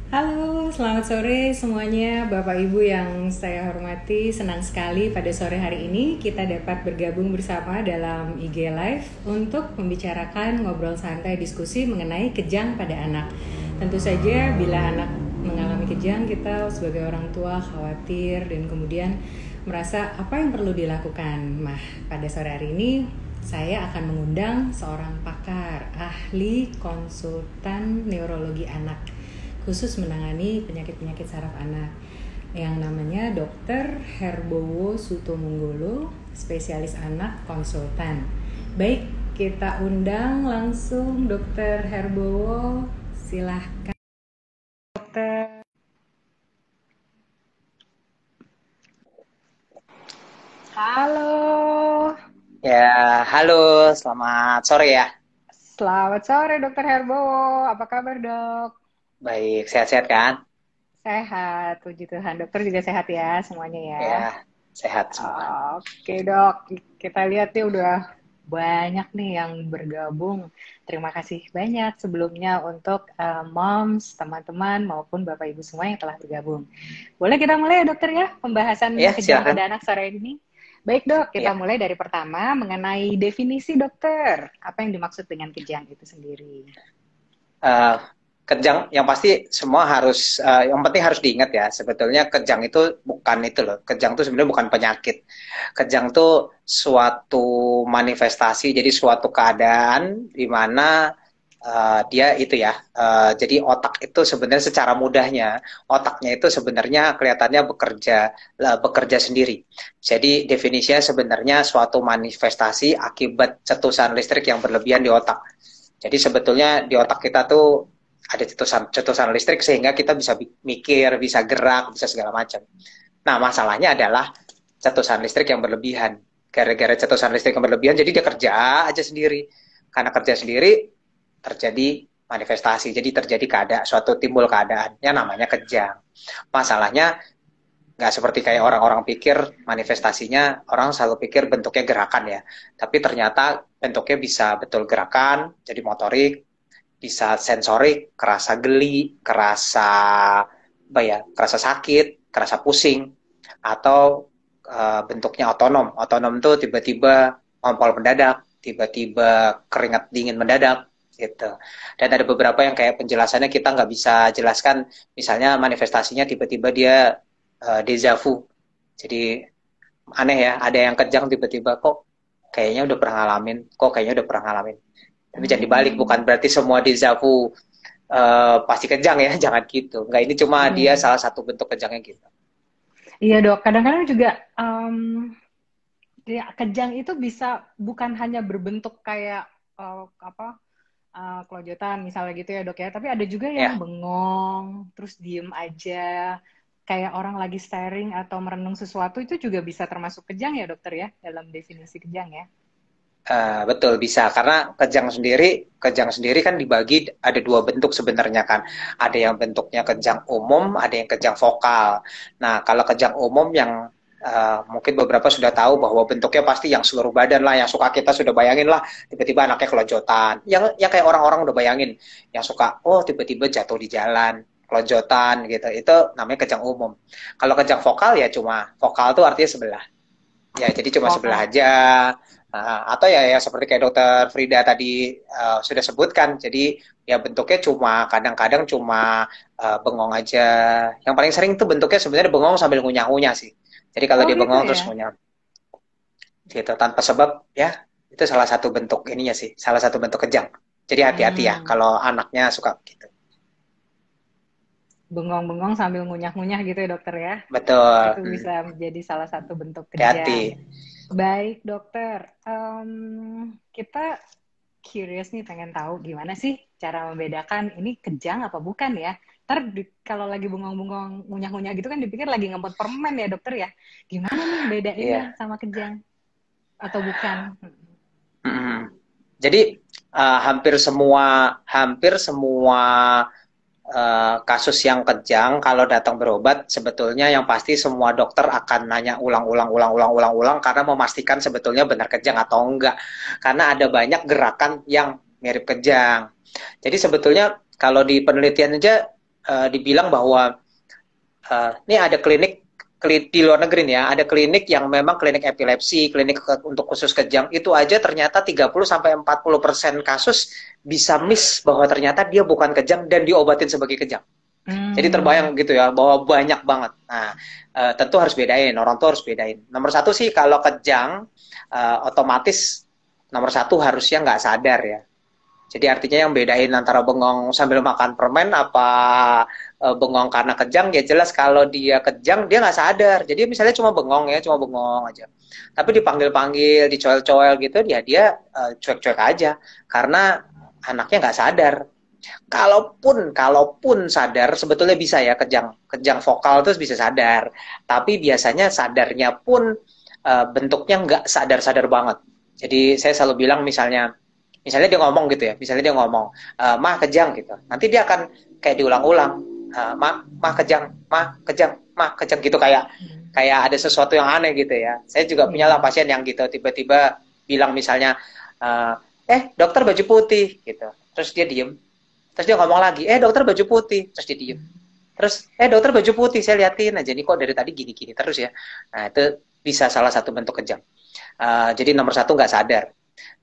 Halo, selamat sore semuanya Bapak Ibu yang saya hormati. Senang sekali pada sore hari ini kita dapat bergabung bersama dalam IG Live untuk membicarakan ngobrol santai diskusi mengenai kejang pada anak. Tentu saja bila anak mengalami kejang, kita sebagai orang tua khawatir dan kemudian merasa apa yang perlu dilakukan. Nah, pada sore hari ini saya akan mengundang seorang pakar, ahli konsultan neurologi anak khusus menangani penyakit-penyakit saraf anak yang namanya Dr. Herbowo Sutomunggolo, spesialis anak konsultan. Baik, kita undang langsung Dr. Herbowo, silahkan dokter. Halo, Ya, halo, selamat sore ya. selamat sore Dr. Herbowo, apa kabar dok? Baik, sehat-sehat kan? Sehat, puji Tuhan. Dokter juga sehat ya semuanya ya. Ya, sehat semua. Oke dok, kita lihat nih udah banyak nih yang bergabung. Terima kasih banyak sebelumnya untuk moms, teman-teman maupun bapak ibu semua yang telah bergabung. Boleh kita mulai ya dokter ya pembahasan Ya, kejang pada silakan. anak sore ini. Baik dok, kita Ya, mulai dari pertama mengenai definisi dokter. Apa yang dimaksud dengan kejang itu sendiri? eh, kejang, yang pasti semua harus, yang penting harus diingat ya. Sebetulnya kejang itu bukan itu loh. Kejang itu sebenarnya bukan penyakit. Kejang itu suatu manifestasi, jadi suatu keadaan di mana dia itu ya. Jadi otak itu sebenarnya secara mudahnya, otaknya itu sebenarnya kelihatannya bekerja sendiri. Jadi definisinya sebenarnya suatu manifestasi akibat cetusan listrik yang berlebihan di otak. Jadi sebetulnya di otak kita tuh ada cetusan listrik sehingga kita bisa mikir, bisa gerak, bisa segala macam. Nah, masalahnya adalah cetusan listrik yang berlebihan. Gara-gara cetusan listrik yang berlebihan, jadi dia kerja aja sendiri. Karena kerja sendiri, terjadi manifestasi. Jadi terjadi suatu timbul keadaan yang namanya kejang. Masalahnya nggak seperti kayak orang-orang pikir manifestasinya, orang selalu pikir bentuknya gerakan ya. Tapi ternyata bentuknya bisa betul gerakan, jadi motorik, bisa sensorik, kerasa geli, kerasa sakit, kerasa pusing, atau bentuknya otonom. Otonom tuh tiba-tiba ngompol mendadak, tiba-tiba keringat dingin mendadak, gitu. Dan ada beberapa yang kayak penjelasannya kita nggak bisa jelaskan, misalnya manifestasinya tiba-tiba dia deja vu. Jadi aneh ya, ada yang kejang tiba-tiba kok kayaknya udah pernah ngalamin, kok kayaknya udah pernah ngalamin. Tapi jangan dibalik, bukan Hmm, berarti semua deja vu pasti kejang ya, jangan gitu. Enggak, ini cuma dia iya. salah satu bentuk kejangnya gitu. Iya dok, kadang-kadang juga ya, kejang itu bisa bukan hanya berbentuk kayak apa kelojotan misalnya gitu ya dok ya, tapi ada juga yang Ya, bengong terus diem aja kayak orang lagi staring atau merenung sesuatu itu juga bisa termasuk kejang ya dokter ya dalam definisi kejang ya. betul bisa karena kejang sendiri kan dibagi ada dua bentuk sebenarnya kan. Ada yang bentuknya kejang umum, ada yang kejang vokal. Nah, kalau kejang umum yang mungkin beberapa sudah tahu bahwa bentuknya pasti yang seluruh badan lah, yang suka kita sudah bayangin lah, tiba-tiba anaknya kelojotan. Yang kayak orang-orang udah bayangin, yang suka oh tiba-tiba jatuh di jalan, kelojotan gitu. Itu namanya kejang umum. Kalau kejang vokal ya cuma vokal tuh artinya sebelah. Ya, jadi cuma sebelah Vokal. aja. Atau ya seperti kayak dokter Frida tadi sudah sebutkan. Jadi ya bentuknya cuma kadang-kadang cuma bengong aja. Yang paling sering tuh bentuknya sebenarnya bengong sambil ngunyah-ngunyah sih. Jadi kalau Oh dia gitu bengong terus ya. ngunyah gitu tanpa sebab ya itu salah satu bentuk ininya sih, salah satu bentuk kejang. Jadi hati-hati ya Hmm, kalau anaknya suka gitu. bengong-bengong sambil ngunyah-ngunyah gitu ya dokter ya. Betul. Itu bisa menjadi salah satu bentuk Hati-hati. kejang. Baik dokter, kita curious nih pengen tahu gimana sih cara membedakan ini kejang apa bukan ya. Ntar kalau lagi bengong-bengong ngunyah-ngunyah gitu kan dipikir lagi ngemot permen ya dokter ya. Gimana nih bedainnya Iya. sama kejang atau bukan? Mm-mm. Jadi hampir semua kasus yang kejang kalau datang berobat sebetulnya yang pasti semua dokter akan nanya ulang-ulang karena memastikan sebetulnya benar kejang atau enggak, karena ada banyak gerakan yang mirip kejang. Jadi sebetulnya kalau di penelitian aja dibilang bahwa ini ada di luar negeri nih ya, ada klinik yang memang klinik epilepsi, klinik untuk khusus kejang, itu aja ternyata 30-40% kasus bisa miss bahwa ternyata dia bukan kejang dan diobatin sebagai kejang. Jadi terbayang gitu ya, bahwa banyak banget. Nah, tentu harus bedain, orang tua harus bedain. Nomor satu sih, kalau kejang, otomatis nomor satu harusnya nggak sadar ya. Jadi artinya yang bedain antara bengong sambil makan permen apa bengong karena kejang, ya jelas kalau dia kejang dia nggak sadar. Jadi misalnya cuma bengong ya, cuma bengong aja. Tapi dipanggil-panggil, dicoel-coel gitu, dia cuek-cuek aja karena anaknya nggak sadar. Kalaupun sadar, sebetulnya bisa ya kejang vokal terus bisa sadar. Tapi biasanya sadarnya pun bentuknya nggak sadar-sadar banget. Jadi saya selalu bilang misalnya dia ngomong gitu ya, misalnya dia ngomong, mah kejang gitu. Nanti dia akan kayak diulang-ulang, mah kejang, mah kejang gitu, kayak ada sesuatu yang aneh gitu ya. Saya juga punya lah pasien yang gitu, tiba-tiba bilang misalnya, dokter baju putih gitu. Terus dia diem. Terus dia ngomong lagi, dokter baju putih. Terus dia diem. Terus, dokter baju putih, saya liatin aja nih kok dari tadi gini-gini terus ya. Nah, itu bisa salah satu bentuk kejang. Jadi nomor satu nggak sadar.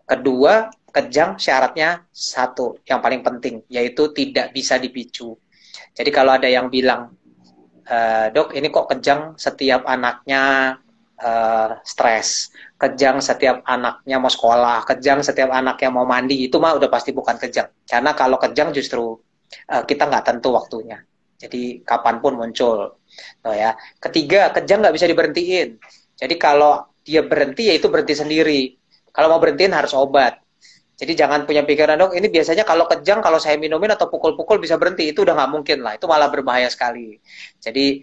Kedua, kejang syaratnya satu, yang paling penting, yaitu tidak bisa dipicu. Jadi kalau ada yang bilang, dok ini kok kejang setiap anaknya stres, kejang setiap anaknya mau sekolah, kejang setiap anaknya mau mandi, itu mah udah pasti bukan kejang. Karena kalau kejang justru kita nggak tentu waktunya. Jadi kapanpun muncul. Nah, ya. Ketiga, kejang nggak bisa diberhentiin. Jadi kalau dia berhenti, ya itu berhenti sendiri. Kalau mau berhentiin harus obat. Jadi jangan punya pikiran, dok ini biasanya kalau kejang, kalau saya minumin atau pukul-pukul bisa berhenti. Itu udah nggak mungkin lah, itu malah berbahaya sekali. Jadi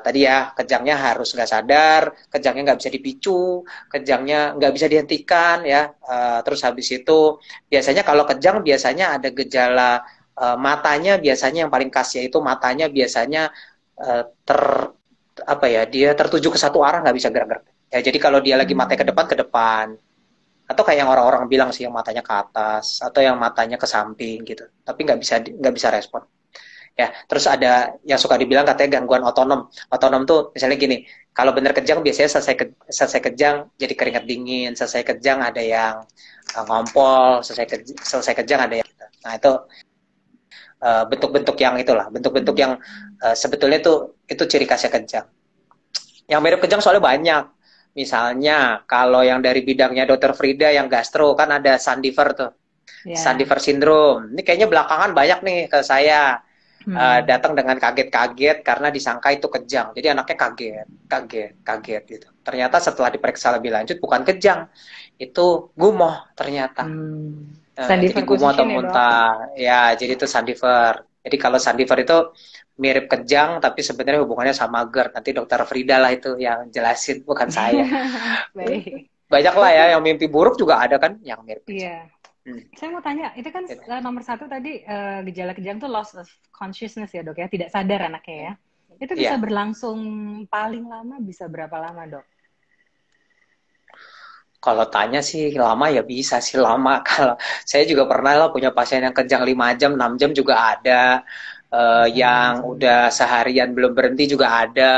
tadi ya, kejangnya harus nggak sadar, kejangnya nggak bisa dipicu, kejangnya nggak bisa dihentikan ya. Terus habis itu biasanya kalau kejang biasanya ada gejala matanya, biasanya yang paling khas yaitu matanya biasanya dia tertuju ke satu arah, nggak bisa gerak-gerak. Ya, jadi kalau dia lagi matanya ke depan, atau kayak yang orang-orang bilang sih yang matanya ke atas atau yang matanya ke samping gitu, tapi nggak bisa respon. Ya, terus ada yang suka dibilang katanya gangguan otonom tuh misalnya gini, kalau bener kejang biasanya selesai kejang jadi keringat dingin, selesai kejang ada yang ngompol, selesai kejang ada yang gitu. Nah itu bentuk-bentuk yang itulah, bentuk-bentuk yang sebetulnya itu ciri khasnya kejang. Yang mirip kejang soalnya banyak. Misalnya kalau yang dari bidangnya Dokter Frida yang gastro kan ada Sandifer tuh. Yeah. Sandifer syndrome. Ini kayaknya belakangan banyak nih ke saya. Datang dengan kaget-kaget karena disangka itu kejang. Jadi anaknya kaget gitu. Ternyata setelah diperiksa lebih lanjut bukan kejang. Itu gumoh ternyata. Jadi gumoh atau muntah. Ya, jadi itu Sandifer. Jadi kalau Sandifer itu mirip kejang tapi sebenarnya hubungannya sama GERD. Nanti Dokter Frida lah itu yang jelasin, bukan saya. Banyak lah ya, yang mimpi buruk juga ada kan yang mirip kejang. Saya mau tanya, itu kan nomor satu tadi gejala kejang tuh loss of consciousness ya dok ya, tidak sadar anaknya ya. Itu bisa berlangsung paling lama bisa berapa lama dok? Kalau tanya sih lama ya bisa sih lama. Kalau saya juga pernah lah punya pasien yang kejang 5 jam, 6 jam juga ada. Yang udah seharian belum berhenti juga ada.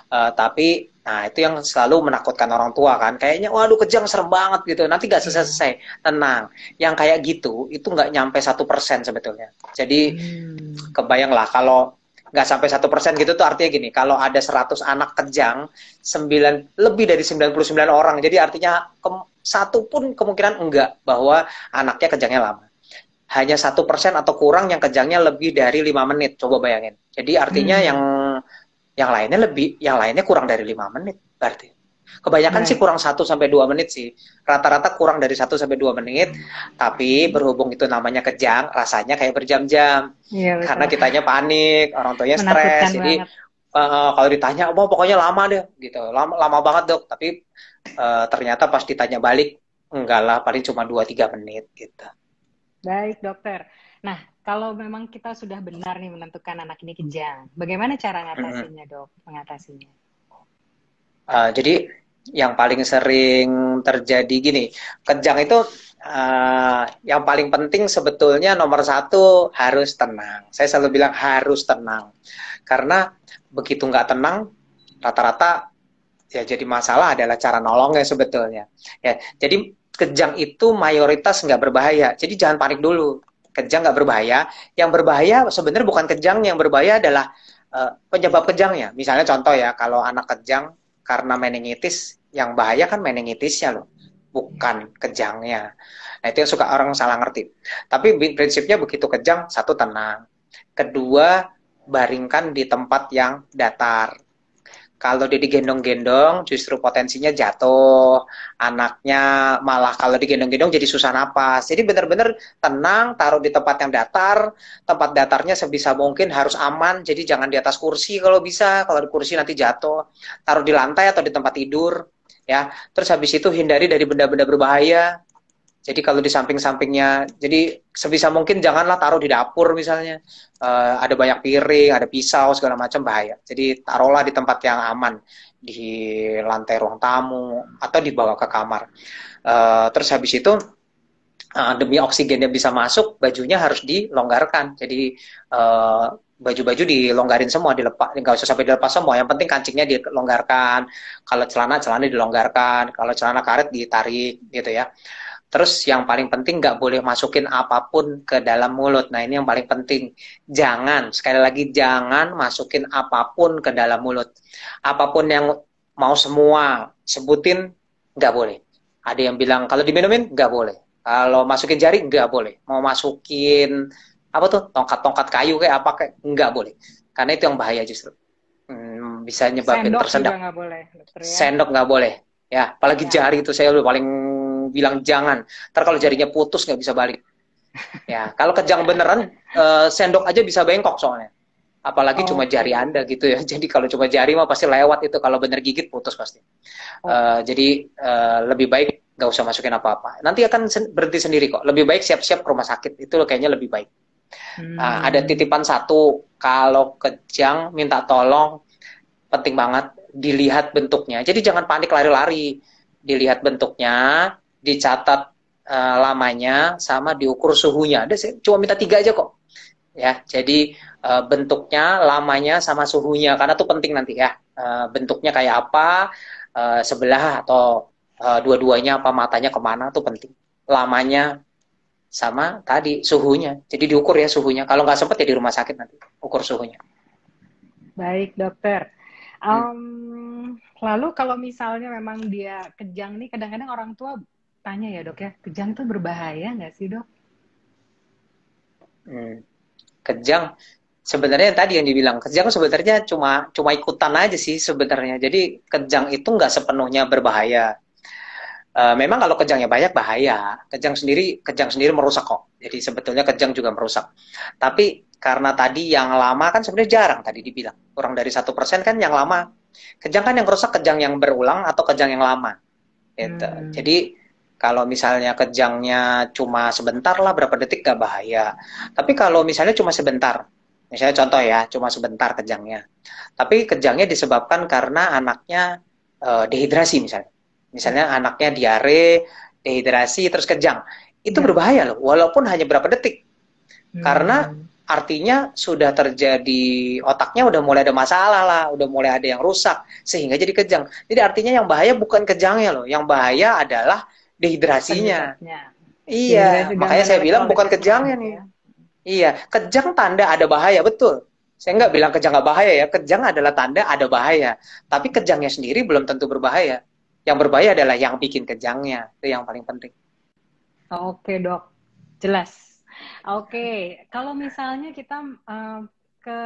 Tapi nah itu yang selalu menakutkan orang tua kan. Kayaknya waduh kejang serem banget gitu. Nanti gak selesai. Tenang. Yang kayak gitu itu nggak nyampe 1% sebetulnya. Jadi kebayang lah kalau nggak sampai 1% gitu tuh artinya gini. Kalau ada 100 anak kejang, lebih dari 99 orang. Jadi artinya satu pun kemungkinan enggak bahwa anaknya kejangnya lama. Hanya 1% atau kurang yang kejangnya lebih dari 5 menit. Coba bayangin. Jadi artinya yang lainnya kurang dari 5 menit berarti. Kebanyakan sih kurang 1-2 menit sih. Rata-rata kurang dari 1-2 menit. Tapi berhubung itu namanya kejang, rasanya kayak berjam-jam. Iya, karena kitanya panik, orang tuanya stres. Jadi kalau ditanya, pokoknya lama deh gitu. Lama banget dok. Tapi ternyata pas ditanya balik, enggak lah, paling cuma 2-3 menit gitu. Baik dokter. Nah, kalau memang kita sudah benar nih menentukan anak ini kejang, bagaimana cara mengatasinya dok? Mengatasinya? Jadi Yang paling sering terjadi gini, kejang itu yang paling penting sebetulnya nomor satu harus tenang. Saya selalu bilang harus tenang. Karena begitu nggak tenang, rata-rata ya jadi masalah adalah cara nolongnya sebetulnya. Ya, jadi kejang itu mayoritas nggak berbahaya. Jadi jangan panik dulu. Kejang nggak berbahaya. Yang berbahaya sebenarnya bukan kejang, yang berbahaya adalah penyebab kejangnya. Misalnya contoh ya, kalau anak kejang karena meningitis, yang bahaya kan meningitisnya loh, bukan kejangnya. Nah, itu yang suka orang salah ngerti. Tapi prinsipnya begitu kejang, satu tenang. Kedua, baringkan di tempat yang datar. Kalau dia digendong-gendong, justru potensinya jatuh. Anaknya malah kalau digendong-gendong jadi susah napas. Jadi benar-benar tenang, taruh di tempat yang datar. Tempat datarnya sebisa mungkin harus aman. Jadi jangan di atas kursi kalau bisa. Kalau di kursi nanti jatuh. Taruh di lantai atau di tempat tidur. Ya. Terus habis itu hindari dari benda-benda berbahaya. Jadi kalau di samping-sampingnya, jadi sebisa mungkin janganlah taruh di dapur misalnya. Ada banyak piring, ada pisau, segala macam bahaya. Jadi taruhlah di tempat yang aman, di lantai ruang tamu, atau dibawa ke kamar. Terus habis itu, demi oksigennya bisa masuk, bajunya harus dilonggarkan. Jadi baju-baju dilonggarin semua, dilepas, nggak usah sampai dilepas semua. Yang penting kancingnya dilonggarkan. Kalau celana dilonggarkan. Kalau celana karet ditarik, gitu ya. Terus yang paling penting nggak boleh masukin apapun ke dalam mulut. Nah ini yang paling penting. Jangan, sekali lagi jangan masukin apapun ke dalam mulut. Apapun yang mau semua sebutin nggak boleh. Ada yang bilang kalau diminumin nggak boleh. Kalau masukin jari nggak boleh. Mau masukin apa tuh tongkat-tongkat kayu kayak apa kayak nggak boleh. Karena itu yang bahaya justru. Bisa nyebabin Sendok tersendak. juga nggak boleh, dokter ya. Sendok nggak boleh. Ya, apalagi jari itu saya udah paling bilang jangan. Ntar kalau jarinya putus nggak bisa balik. Ya, kalau kejang beneran, sendok aja bisa bengkok soalnya. Apalagi cuma jari Anda gitu ya. Jadi kalau cuma jari mah pasti lewat itu. Kalau bener gigit putus pasti. Jadi lebih baik nggak usah masukin apa-apa. Nanti akan berhenti sendiri kok. Lebih baik siap-siap ke rumah sakit. Itu kayaknya lebih baik. Ada titipan satu. Kalau kejang minta tolong, penting banget dilihat bentuknya. Jadi jangan panik lari-lari. Dilihat bentuknya, dicatat lamanya, sama diukur suhunya. Saya cuma minta 3 aja kok. Ya, jadi bentuknya, lamanya, sama suhunya. Karena itu penting nanti ya. Bentuknya kayak apa, sebelah atau dua-duanya apa, matanya kemana, itu penting. Lamanya sama tadi suhunya. Jadi diukur ya suhunya. Kalau nggak sempat ya di rumah sakit nanti ukur suhunya. Baik dokter. Lalu kalau misalnya memang dia kejang nih, kadang-kadang orang tua tanya ya dok ya, kejang tuh berbahaya nggak sih dok? Kejang sebenarnya tadi yang dibilang kejang sebenarnya cuma ikutan aja sih sebenarnya. Jadi kejang itu nggak sepenuhnya berbahaya. Memang kalau kejangnya banyak bahaya. Kejang sendiri merusak kok. Jadi sebetulnya kejang juga merusak. Tapi karena tadi yang lama kan sebenarnya jarang tadi dibilang. Kurang dari 1% kan yang lama. Kejang kan yang merusak kejang yang berulang atau kejang yang lama. Gitu. Jadi kalau misalnya kejangnya cuma sebentar lah, berapa detik gak bahaya. Tapi kalau misalnya cuma sebentar, misalnya contoh ya, cuma sebentar kejangnya. Tapi kejangnya disebabkan karena anaknya dehidrasi misalnya. Misalnya anaknya diare, dehidrasi, terus kejang. Itu berbahaya loh, walaupun hanya berapa detik. Karena artinya sudah terjadi, otaknya udah mulai ada masalah lah, udah mulai ada yang rusak, sehingga jadi kejang. Jadi artinya yang bahaya bukan kejangnya loh, yang bahaya adalah dehidrasinya. Iya, makanya saya bilang bukan kejangnya nih. Iya, kejang tanda ada bahaya, betul. Saya nggak bilang kejang nggak bahaya ya, kejang adalah tanda ada bahaya. Tapi kejangnya sendiri belum tentu berbahaya. Yang berbahaya adalah yang bikin kejangnya, itu yang paling penting. Oke dok, jelas. Oke, kalau misalnya kita ke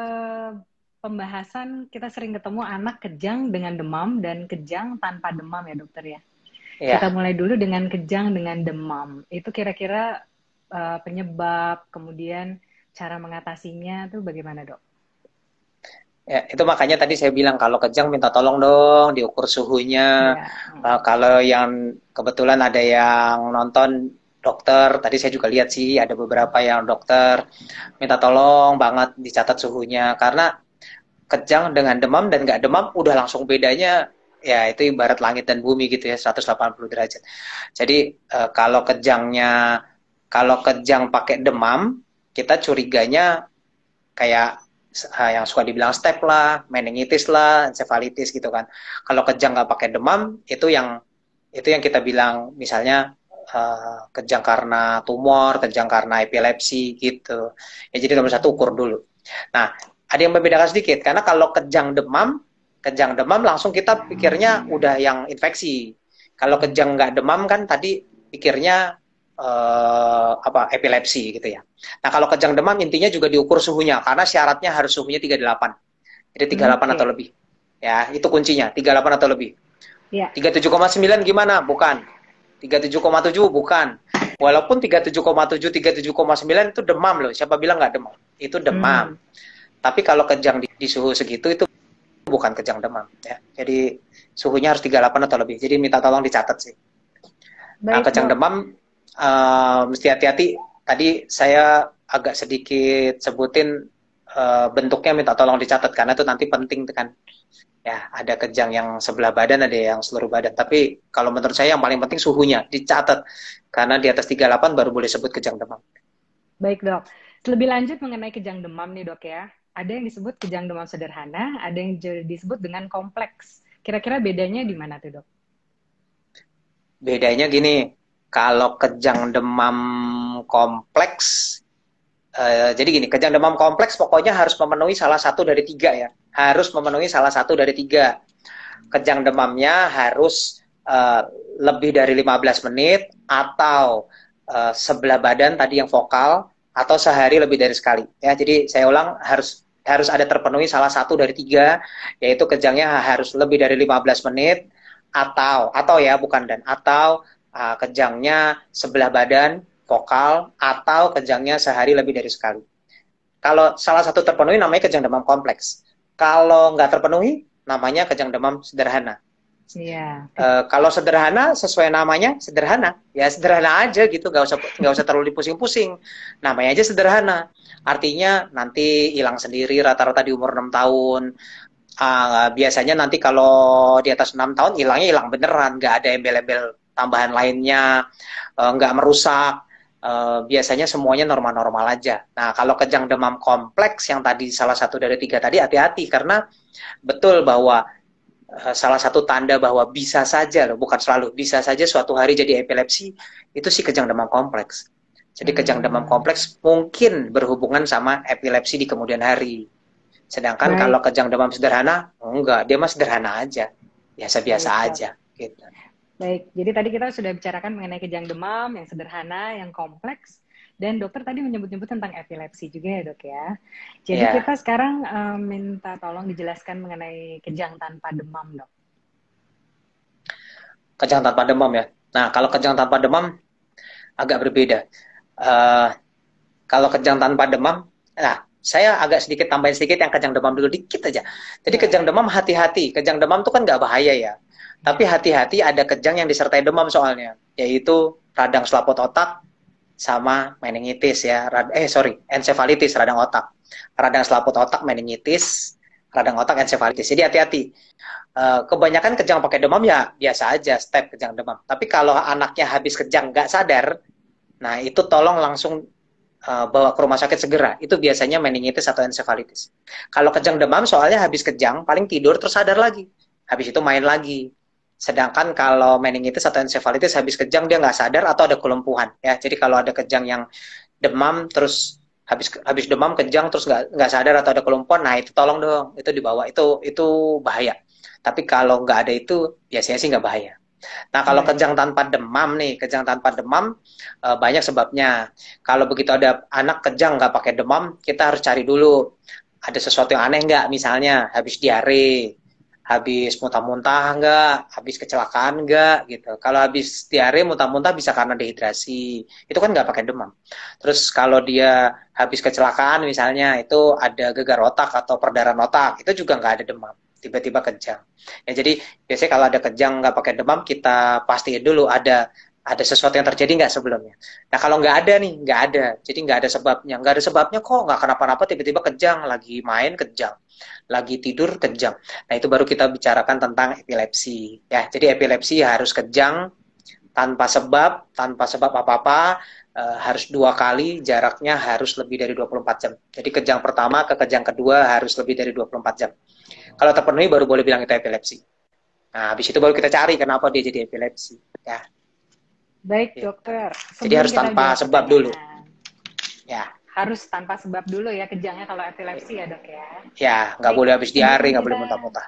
pembahasan, kita sering ketemu anak kejang dengan demam dan kejang tanpa demam ya dokter ya. Kita mulai dulu dengan kejang dengan demam. Itu kira-kira penyebab, kemudian cara mengatasinya tuh bagaimana dok? Ya, itu makanya tadi saya bilang kalau kejang minta tolong dong diukur suhunya. Kalau yang kebetulan ada yang nonton dokter, tadi saya juga lihat sih ada beberapa yang dokter minta tolong banget dicatat suhunya. Karena kejang dengan demam dan nggak demam udah langsung bedanya ya itu ibarat langit dan bumi gitu ya, 180 derajat. Jadi kalau kejang pakai demam, kita curiganya kayak yang suka dibilang staph lah, meningitis lah, encephalitis gitu kan. Kalau kejang nggak pakai demam, itu yang kita bilang misalnya kejang karena tumor, kejang karena epilepsi gitu. Ya jadi nomor satu ukur dulu. Nah, ada yang membedakan sedikit karena kalau kejang demam langsung kita pikirnya udah yang infeksi. Kalau kejang nggak demam kan tadi pikirnya epilepsi gitu ya. Nah, kalau kejang demam intinya juga diukur suhunya karena syaratnya harus suhunya 38. Jadi 38 atau lebih. Ya, itu kuncinya, 38 atau lebih. Ya. 37,9 gimana? Bukan. 37,7 bukan. Walaupun 37,7, 37,9 itu demam loh. Siapa bilang nggak demam? Itu demam. Tapi kalau kejang di suhu segitu itu bukan kejang demam ya. Jadi suhunya harus 38 atau lebih. Jadi minta tolong dicatat sih. Nah, kejang demam mesti hati-hati. Tadi saya agak sedikit sebutin bentuknya, minta tolong dicatat karena itu nanti penting kan. Ya, ada kejang yang sebelah badan, ada yang seluruh badan. Tapi kalau menurut saya yang paling penting suhunya dicatat. Karena di atas 38 baru boleh sebut kejang demam. Baik dok. Lebih lanjut mengenai kejang demam nih dok ya. Ada yang disebut kejang demam sederhana, ada yang disebut dengan kompleks. Kira-kira bedanya di mana tuh dok? Bedanya gini, kalau kejang demam kompleks, jadi gini, kejang demam kompleks pokoknya harus memenuhi salah satu dari 3 ya. Harus memenuhi salah satu dari 3. Kejang demamnya harus lebih dari 15 menit atau sebelah badan tadi yang vokal atau sehari lebih dari sekali. Ya, jadi saya ulang harus ada terpenuhi salah satu dari 3, yaitu kejangnya harus lebih dari 15 menit atau kejangnya sebelah badan vokal atau kejangnya sehari lebih dari sekali. Kalau salah satu terpenuhi namanya kejang demam kompleks. Kalau nggak terpenuhi namanya kejang demam sederhana. Iya. Kalau sederhana sesuai namanya sederhana, ya sederhana aja gitu, nggak usah terlalu dipusing-pusing. Namanya aja sederhana. Artinya nanti hilang sendiri rata-rata di umur 6 tahun. Biasanya nanti kalau di atas 6 tahun hilangnya hilang beneran, nggak ada embel-embel tambahan lainnya, nggak merusak. Biasanya semuanya normal-normal aja. Nah, kalau kejang demam kompleks yang tadi salah satu dari 3 tadi, hati-hati karena betul bahwa salah satu tanda bahwa bisa saja loh, bukan selalu, bisa saja suatu hari jadi epilepsi, itu sih kejang demam kompleks. Jadi kejang demam kompleks mungkin berhubungan sama epilepsi di kemudian hari. Sedangkan kalau kejang demam sederhana, enggak, dia mah sederhana aja, biasa-biasa aja gitu. Baik, jadi tadi kita sudah bicarakan mengenai kejang demam yang sederhana, yang kompleks, dan dokter tadi menyebut-nyebut tentang epilepsi juga ya dok ya. Jadi kita sekarang minta tolong dijelaskan mengenai kejang tanpa demam dok. Kejang tanpa demam ya. Nah kalau kejang tanpa demam agak berbeda. Kalau kejang tanpa demam, nah saya agak sedikit tambahin sedikit yang kejang demam dulu dikit aja. Jadi kejang demam hati-hati, kejang demam itu kan nggak bahaya ya. Tapi hati-hati ada kejang yang disertai demam soalnya, yaitu radang selaput otak sama meningitis ya. Encephalitis, radang otak. Radang selaput otak, meningitis, radang otak, encephalitis. Jadi hati-hati. Kebanyakan kejang pakai demam ya biasa aja, step kejang demam. Tapi kalau anaknya habis kejang nggak sadar, nah itu tolong langsung bawa ke rumah sakit segera. Itu biasanya meningitis atau encephalitis. Kalau kejang demam soalnya habis kejang paling tidur terus sadar lagi. Habis itu main lagi. Sedangkan kalau meningitis atau encephalitis habis kejang dia nggak sadar atau ada kelumpuhan ya. Jadi kalau ada kejang yang demam terus habis demam kejang terus nggak sadar atau ada kelumpuhan, nah itu tolong dong, itu dibawa, itu bahaya. Tapi kalau nggak ada itu biasanya sih nggak bahaya. Nah kalau kejang tanpa demam nih, kejang tanpa demam banyak sebabnya. Kalau begitu ada anak kejang nggak pakai demam, kita harus cari dulu ada sesuatu yang aneh nggak, misalnya habis diare, habis muntah-muntah nggak, habis kecelakaan nggak gitu. Kalau habis diare, muntah-muntah bisa karena dehidrasi, itu kan nggak pakai demam. Terus kalau dia habis kecelakaan misalnya, itu ada gegar otak atau perdarahan otak, itu juga nggak ada demam, tiba-tiba kejang. Ya jadi biasanya kalau ada kejang nggak pakai demam, kita pastiin dulu ada Ada sesuatu yang terjadi nggak sebelumnya? Nah kalau nggak ada nih, nggak ada. Jadi nggak ada sebabnya kok, nggak kenapa-napa, tiba-tiba kejang, lagi main kejang, lagi tidur kejang. Nah itu baru kita bicarakan tentang epilepsi. Ya, jadi epilepsi harus kejang tanpa sebab apa-apa, harus 2 kali, jaraknya harus lebih dari 24 jam. Jadi kejang pertama ke kejang kedua harus lebih dari 24 jam. Kalau terpenuhi baru boleh bilang itu epilepsi. Nah, habis itu baru kita cari kenapa dia jadi epilepsi. Ya, Baik gitu. dokter, Jadi sebelum harus kita tanpa jawab sebab dulu. pertanyaan, Ya, harus tanpa sebab dulu ya kejangnya kalau epilepsi ya dok ya. ya nggak Baik, boleh habis sebelum diare, nggak boleh kita muntah-muntah.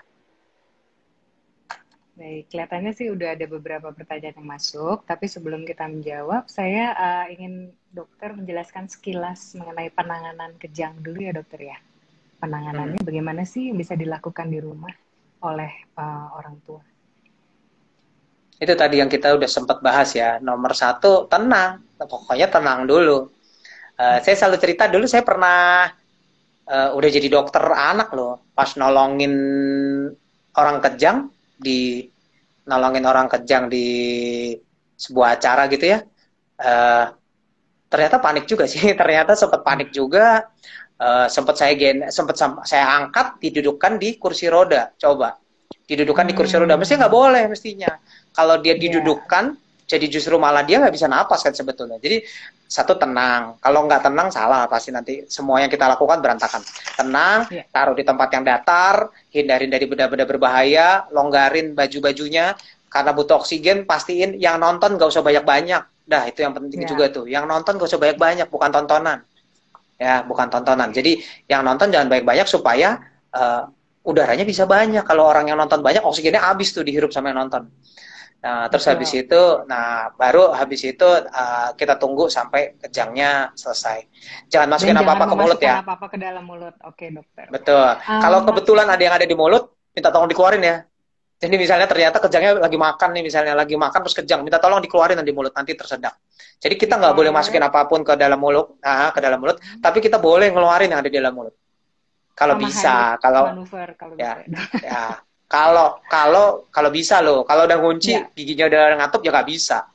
Baik, kelihatannya sih udah ada beberapa pertanyaan yang masuk, tapi sebelum kita menjawab, saya ingin dokter menjelaskan sekilas mengenai penanganan kejang dulu ya dokter ya. Penanganannya bagaimana sih yang bisa dilakukan di rumah oleh orang tua? Itu tadi yang kita udah sempat bahas ya. Nomor satu, tenang. Pokoknya tenang dulu. Saya selalu cerita dulu, saya pernah udah jadi dokter anak loh. Pas orang kejang di nolongin orang kejang di sebuah acara gitu ya. Uh, Ternyata panik juga sih. Ternyata sempat panik juga. Sempat saya angkat, didudukkan di kursi roda. Coba didudukkan di kursi roda, mestinya nggak boleh mestinya. Kalau dia didudukkan, jadi justru malah dia nggak bisa napas kan sebetulnya. Jadi satu, tenang. Kalau nggak tenang salah, pasti nanti semua yang kita lakukan berantakan. Tenang, taruh di tempat yang datar, hindarin dari benda-benda berbahaya, longgarin baju-bajunya, karena butuh oksigen. Pastiin yang nonton nggak usah banyak-banyak. Dah, itu yang penting juga tuh. Yang nonton nggak usah banyak-banyak, bukan tontonan. Ya, bukan tontonan. Jadi yang nonton jangan banyak-banyak supaya udaranya bisa banyak. Kalau orang yang nonton banyak, oksigennya habis tuh dihirup sama yang nonton. Nah, terus habis itu, baru habis itu kita tunggu sampai kejangnya selesai. Jangan masukin apa-apa ke mulut ya. Apa-apa ke dalam mulut, oke dokter. Betul. Kalau kebetulan ada yang ada di mulut, minta tolong dikeluarin ya. Jadi misalnya ternyata kejangnya lagi makan nih, misalnya lagi makan terus kejang, minta tolong dikeluarin di mulut, nanti tersedak. Jadi kita nggak boleh masukin apapun ke dalam mulut, tapi kita boleh ngeluarin yang ada di dalam mulut. Kalau bisa, kalau manuver, kalau ya, bisa. ya. Kalau bisa loh, kalau udah ngunci, giginya udah ngatup ya nggak bisa.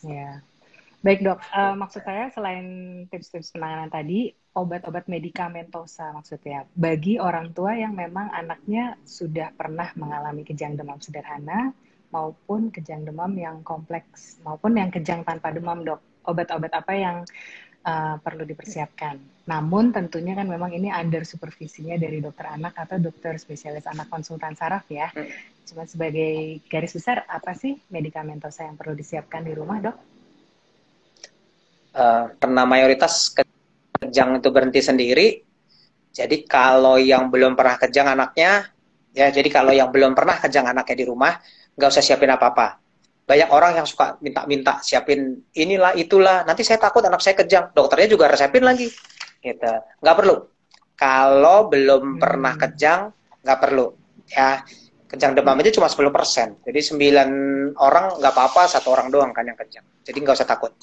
Ya, baik dok. Maksud saya selain tips-tips penanganan tadi, obat-obat medikamentosa maksudnya bagi orang tua yang memang anaknya sudah pernah mengalami kejang demam sederhana maupun kejang demam yang kompleks maupun yang kejang tanpa demam dok. Obat-obat apa yang perlu dipersiapkan. Namun tentunya kan memang ini under supervisinya dari dokter anak atau dokter spesialis anak konsultan saraf ya. Cuma sebagai garis besar, apa sih medikamentosa yang perlu disiapkan di rumah dok? Karena mayoritas kejang itu berhenti sendiri, jadi kalau yang belum pernah kejang anaknya, di rumah, nggak usah siapin apa-apa. Banyak orang yang suka minta-minta siapin inilah itulah, nanti saya takut anak saya kejang, dokternya juga resepin lagi gitu. Nggak perlu. Kalau belum pernah kejang nggak perlu ya. Kejang demam aja cuma 10%, jadi 9 orang nggak apa-apa, 1 orang doang kan yang kejang, jadi nggak usah takut.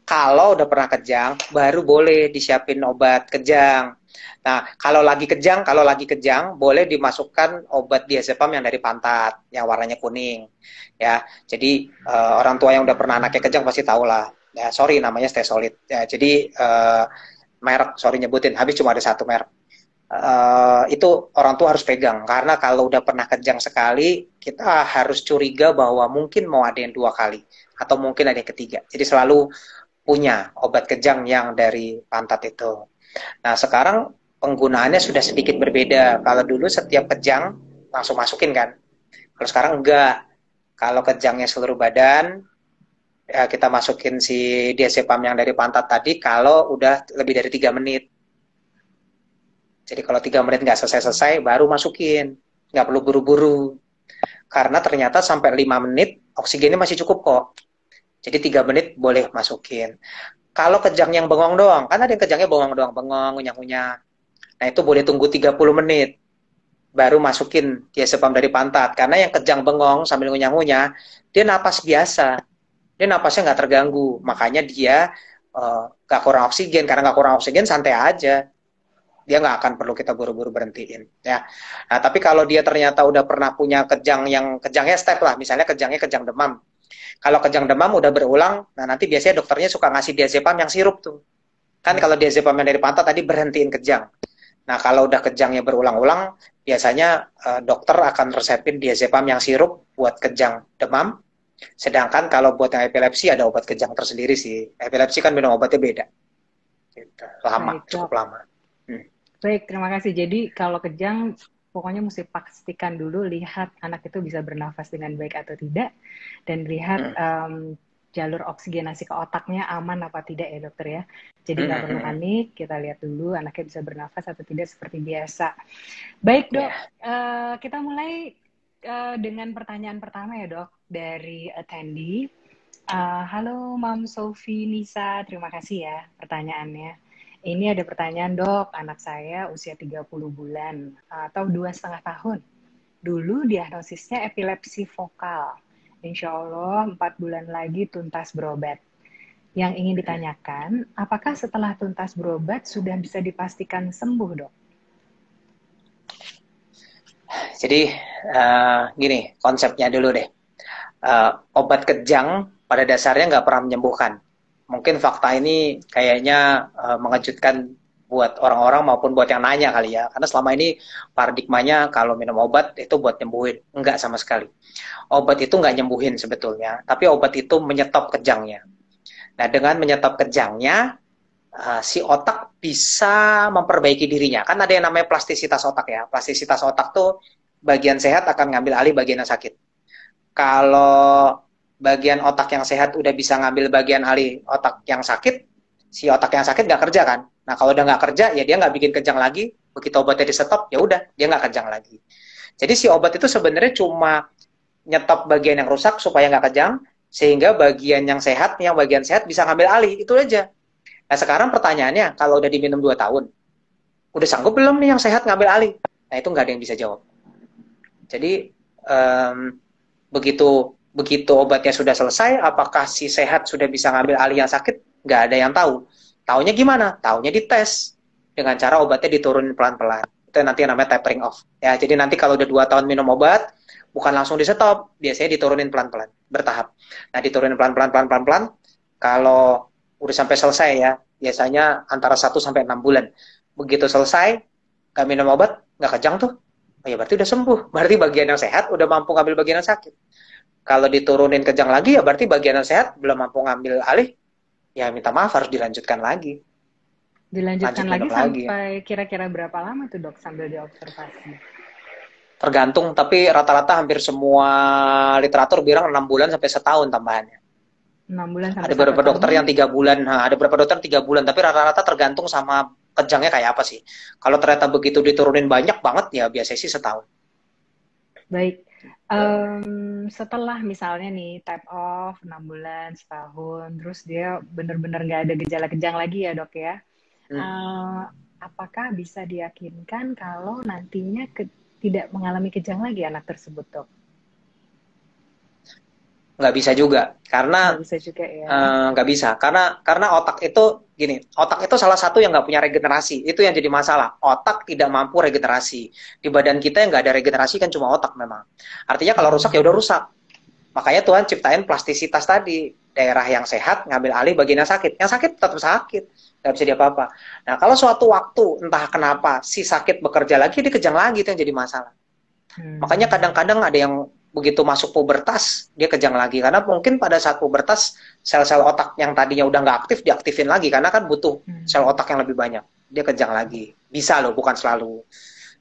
Kalau udah pernah kejang baru boleh disiapin obat kejang. Nah, kalau lagi kejang boleh dimasukkan obat diazepam yang dari pantat, yang warnanya kuning. Ya, jadi orang tua yang udah pernah anaknya kejang pasti tahu lah. Ya, sorry namanya Stesolid. Ya, jadi merek, sorry nyebutin, habis cuma ada 1 merek. Itu orang tua harus pegang, karena kalau udah pernah kejang sekali, kita harus curiga bahwa mungkin mau ada yang 2 kali, atau mungkin ada yang ketiga. Jadi selalu punya obat kejang yang dari pantat itu. Nah, sekarang penggunaannya sudah sedikit berbeda. Kalau dulu setiap kejang langsung masukin kan. Kalau sekarang enggak. Kalau kejangnya seluruh badan, ya kita masukin si diazepam yang dari pantat tadi kalau udah lebih dari 3 menit. Jadi kalau 3 menit nggak selesai-selesai, baru masukin. Nggak perlu buru-buru. Karena ternyata sampai 5 menit, oksigennya masih cukup kok. Jadi 3 menit boleh masukin. Kalau kejang yang bengong doang, kan ada yang kejangnya bengong doang, bengong, ngunyah-ngunyah. Nah itu boleh tunggu 30 menit. Baru masukin diazepam dari pantat. Karena yang kejang bengong sambil ngunyah-ngunyah, dia napas biasa. Dia napasnya nggak terganggu. Makanya dia nggak kurang oksigen. Karena nggak kurang oksigen, santai aja. Dia nggak akan perlu kita buru-buru berhentiin. Ya. Nah, tapi kalau dia ternyata udah pernah punya kejang yang kejangnya step lah. Misalnya kejangnya kejang demam. Kalau kejang demam udah berulang, nah nanti biasanya dokternya suka ngasih diazepam yang sirup tuh. Kan kalau diazepam yang dari pantat tadi berhentiin kejang. Nah, kalau udah kejangnya berulang-ulang, biasanya dokter akan resepin diazepam yang sirup buat kejang demam. Sedangkan kalau buat yang epilepsi ada obat kejang tersendiri sih. Epilepsi kan minum obatnya beda. Gitu. Lama, Baik, cukup Dok. lama. Hmm. Baik, terima kasih. Jadi kalau kejang, pokoknya mesti pastikan dulu lihat anak itu bisa bernafas dengan baik atau tidak, dan lihat Hmm. jalur oksigenasi ke otaknya aman apa tidak ya dokter ya. Jadi Hmm. nggak Hmm. perlu Hmm. panik, kita lihat dulu anaknya bisa bernafas atau tidak seperti biasa. Baik dok, Ya. kita mulai dengan pertanyaan pertama ya dok, dari attendee. Halo Mam Sofi Nisa, terima kasih ya pertanyaannya. Ini ada pertanyaan dok, anak saya usia 30 bulan atau 2,5 tahun. Dulu diagnosisnya epilepsi vokal. Insya Allah 4 bulan lagi tuntas berobat. Yang ingin ditanyakan, apakah setelah tuntas berobat sudah bisa dipastikan sembuh dok? Jadi gini konsepnya dulu deh. Obat kejang pada dasarnya nggak pernah menyembuhkan. Mungkin fakta ini kayaknya mengejutkan buat orang-orang maupun buat yang nanya kali ya. Karena selama ini paradigmanya kalau minum obat itu buat nyembuhin. Enggak sama sekali. Obat itu nggak nyembuhin sebetulnya, tapi obat itu menyetop kejangnya. Nah, dengan menyetop kejangnya, si otak bisa memperbaiki dirinya. Kan ada yang namanya plastisitas otak ya. Plastisitas otak tuh bagian sehat akan ngambil alih bagian yang sakit. Kalau bagian otak yang sehat udah bisa ngambil bagian alih otak yang sakit, si otak yang sakit nggak kerja kan. Nah kalau udah nggak kerja, ya dia nggak bikin kejang lagi. Begitu obatnya di stop, ya udah dia nggak kejang lagi. Jadi si obat itu sebenarnya cuma nyetop bagian yang rusak supaya nggak kejang, sehingga bagian yang sehat, yang bagian sehat bisa ngambil alih, itu aja. Nah sekarang pertanyaannya, kalau udah diminum 2 tahun, udah sanggup belum nih yang sehat ngambil alih? Nah itu nggak ada yang bisa jawab. Jadi begitu begitu obatnya sudah selesai, apakah si sehat sudah bisa ngambil alih yang sakit? Nggak ada yang tahu. Taunya gimana? Taunya dites dengan cara obatnya diturunin pelan-pelan. Itu nanti yang namanya tapering off. Ya, jadi nanti kalau udah 2 tahun minum obat, bukan langsung di stop, biasanya diturunin pelan-pelan, bertahap. Nah, diturunin pelan-pelan, pelan-pelan. Kalau udah sampai selesai ya, biasanya antara 1 sampai 6 bulan. Begitu selesai, nggak minum obat, nggak kejang tuh. Oh ya berarti udah sembuh. Berarti bagian yang sehat udah mampu ngambil bagian yang sakit. Kalau diturunin kejang lagi ya berarti bagian yang sehat belum mampu ngambil alih. Ya minta maaf harus dilanjutkan lagi. Dilanjutkan Lanjut lagi minum lagi. sampai kira-kira berapa lama tuh dok sambil diobservasi? Tergantung, tapi rata-rata hampir semua literatur bilang 6 bulan sampai setahun tambahannya. 6 bulan sampai Ada satu beberapa dokter tahun. yang 3 bulan, ada beberapa dokter 3 bulan, tapi rata-rata tergantung sama kejangnya kayak apa sih. Kalau ternyata begitu diturunin banyak banget, ya biasanya sih setahun. Baik. Setelah misalnya nih type off 6 bulan, setahun, terus dia benar-benar nggak ada gejala kejang lagi ya dok ya. Apakah bisa diyakinkan kalau nantinya tidak mengalami kejang lagi anak tersebut dok? Nggak bisa juga, karena Nggak bisa juga ya. nggak bisa, karena otak itu gini, otak itu salah satu yang nggak punya regenerasi, itu yang jadi masalah. Otak tidak mampu regenerasi. Di badan kita yang nggak ada regenerasi kan cuma otak memang. Artinya kalau rusak ya udah rusak. Makanya Tuhan ciptain plastisitas tadi, daerah yang sehat ngambil alih bagian yang sakit tetap sakit, nggak bisa diapa-apa. Nah kalau suatu waktu entah kenapa si sakit bekerja lagi, dia kejang lagi, itu yang jadi masalah. Makanya kadang-kadang ada yang begitu masuk pubertas, dia kejang lagi. Karena mungkin pada saat pubertas, sel-sel otak yang tadinya udah nggak aktif, diaktifin lagi. Karena kan butuh sel otak yang lebih banyak. Dia kejang lagi. Bisa loh, bukan selalu.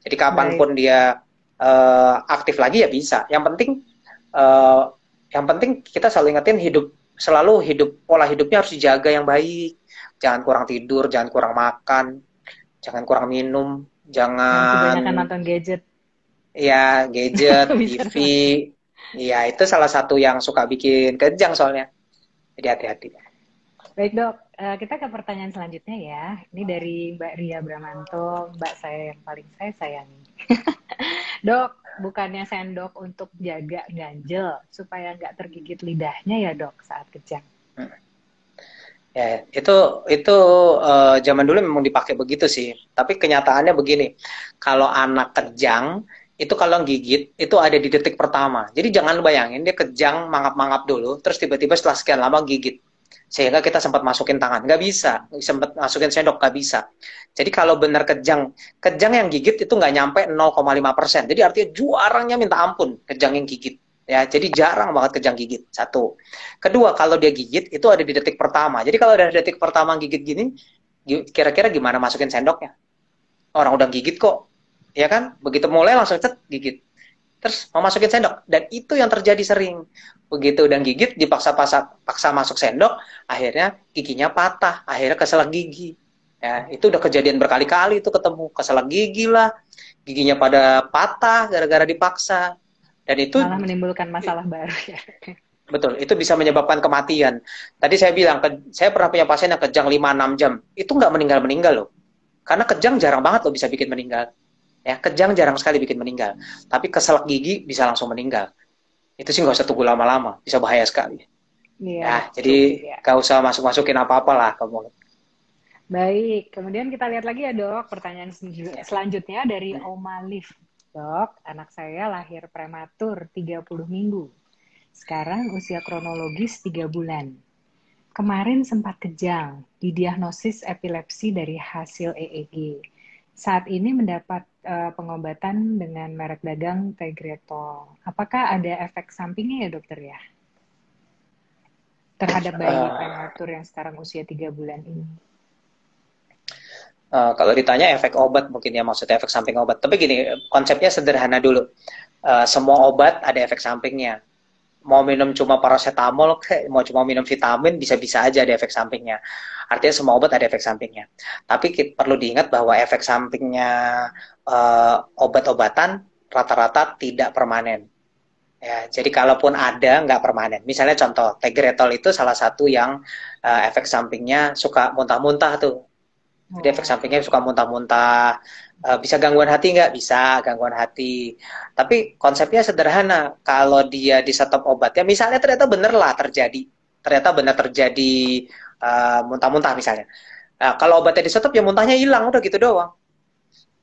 Jadi kapanpun dia aktif lagi ya bisa. Yang penting kita selalu ingetin pola hidupnya harus dijaga yang baik. Jangan kurang tidur, jangan kurang makan, jangan kurang minum, kebanyakan jangan nonton gadget. ya gadget, TV, ya itu salah satu yang suka bikin kejang soalnya. Jadi hati-hati. Baik dok, kita ke pertanyaan selanjutnya ya. Ini dari Mbak Ria Bramanto, Mbak saya yang paling saya sayangi. Dok, bukannya sendok untuk jaga ganjel supaya nggak tergigit lidahnya ya dok saat kejang? Ya, itu zaman dulu memang dipakai begitu sih. Tapi kenyataannya begini, kalau anak kejang itu kalau gigit itu ada di detik pertama. Jadi jangan lu bayangin dia kejang mangap-mangap dulu, terus tiba-tiba setelah sekian lama gigit. Sehingga kita sempat masukin tangan, nggak bisa. Sempat masukin sendok, nggak bisa. Jadi kalau benar kejang, kejang yang gigit itu nggak nyampe 0,5%. Jadi artinya juaranya minta ampun kejang yang gigit. Ya, jadi jarang banget kejang gigit. Satu. Kedua, kalau dia gigit itu ada di detik pertama. Jadi kalau ada detik pertama gigit gini, kira-kira gimana masukin sendoknya? Orang udah gigit kok, ya kan? Begitu mulai langsung cet gigit. Terus mau masukin sendok, dan itu yang terjadi sering. Begitu udah gigit, paksa masuk sendok, akhirnya giginya patah, akhirnya keselak gigi. Ya, itu udah kejadian berkali-kali itu ketemu, keselak gigi lah, giginya pada patah gara-gara dipaksa. Dan itu Malah menimbulkan masalah baru ya. betul, itu bisa menyebabkan kematian. Tadi saya bilang, saya pernah punya pasien yang kejang 5-6 jam, itu nggak meninggal-meninggal loh. Karena kejang jarang banget loh bisa bikin meninggal. Ya, kejang jarang sekali bikin meninggal. Tapi keselak gigi bisa langsung meninggal. Itu sih nggak usah tunggu lama-lama, bisa bahaya sekali. Iya, Ya, betul, jadi ya. nggak usah masuk-masukin apa-apa lah ke mulut. Baik, kemudian kita lihat lagi ya dok, pertanyaan Ya. selanjutnya dari Oma Liv. Dok, anak saya lahir prematur 30 minggu. Sekarang usia kronologis 3 bulan. Kemarin sempat kejang, didiagnosis epilepsi dari hasil EEG. Saat ini mendapat pengobatan dengan merek dagang Tegretol. Apakah ada efek sampingnya ya dokter ya? Terhadap bayi prematur yang sekarang usia 3 bulan ini. Kalau ditanya efek obat mungkin ya, maksudnya efek samping obat. Tapi gini, konsepnya sederhana dulu. Semua obat ada efek sampingnya. Mau minum cuma paracetamol, mau cuma minum vitamin, bisa-bisa aja ada efek sampingnya. Artinya semua obat ada efek sampingnya. Tapi perlu diingat bahwa efek sampingnya obat-obatan rata-rata tidak permanen. Ya, jadi kalaupun ada, nggak permanen. Misalnya contoh, Tegretol itu salah satu yang efek sampingnya suka muntah-muntah tuh. Jadi efek sampingnya suka muntah-muntah. Bisa gangguan hati nggak? Bisa gangguan hati. Tapi konsepnya sederhana. Kalau dia disetop obatnya, misalnya ternyata bener lah terjadi. Ternyata benar terjadi muntah-muntah misalnya. Nah, kalau obatnya disetop ya muntahnya hilang, udah gitu doang.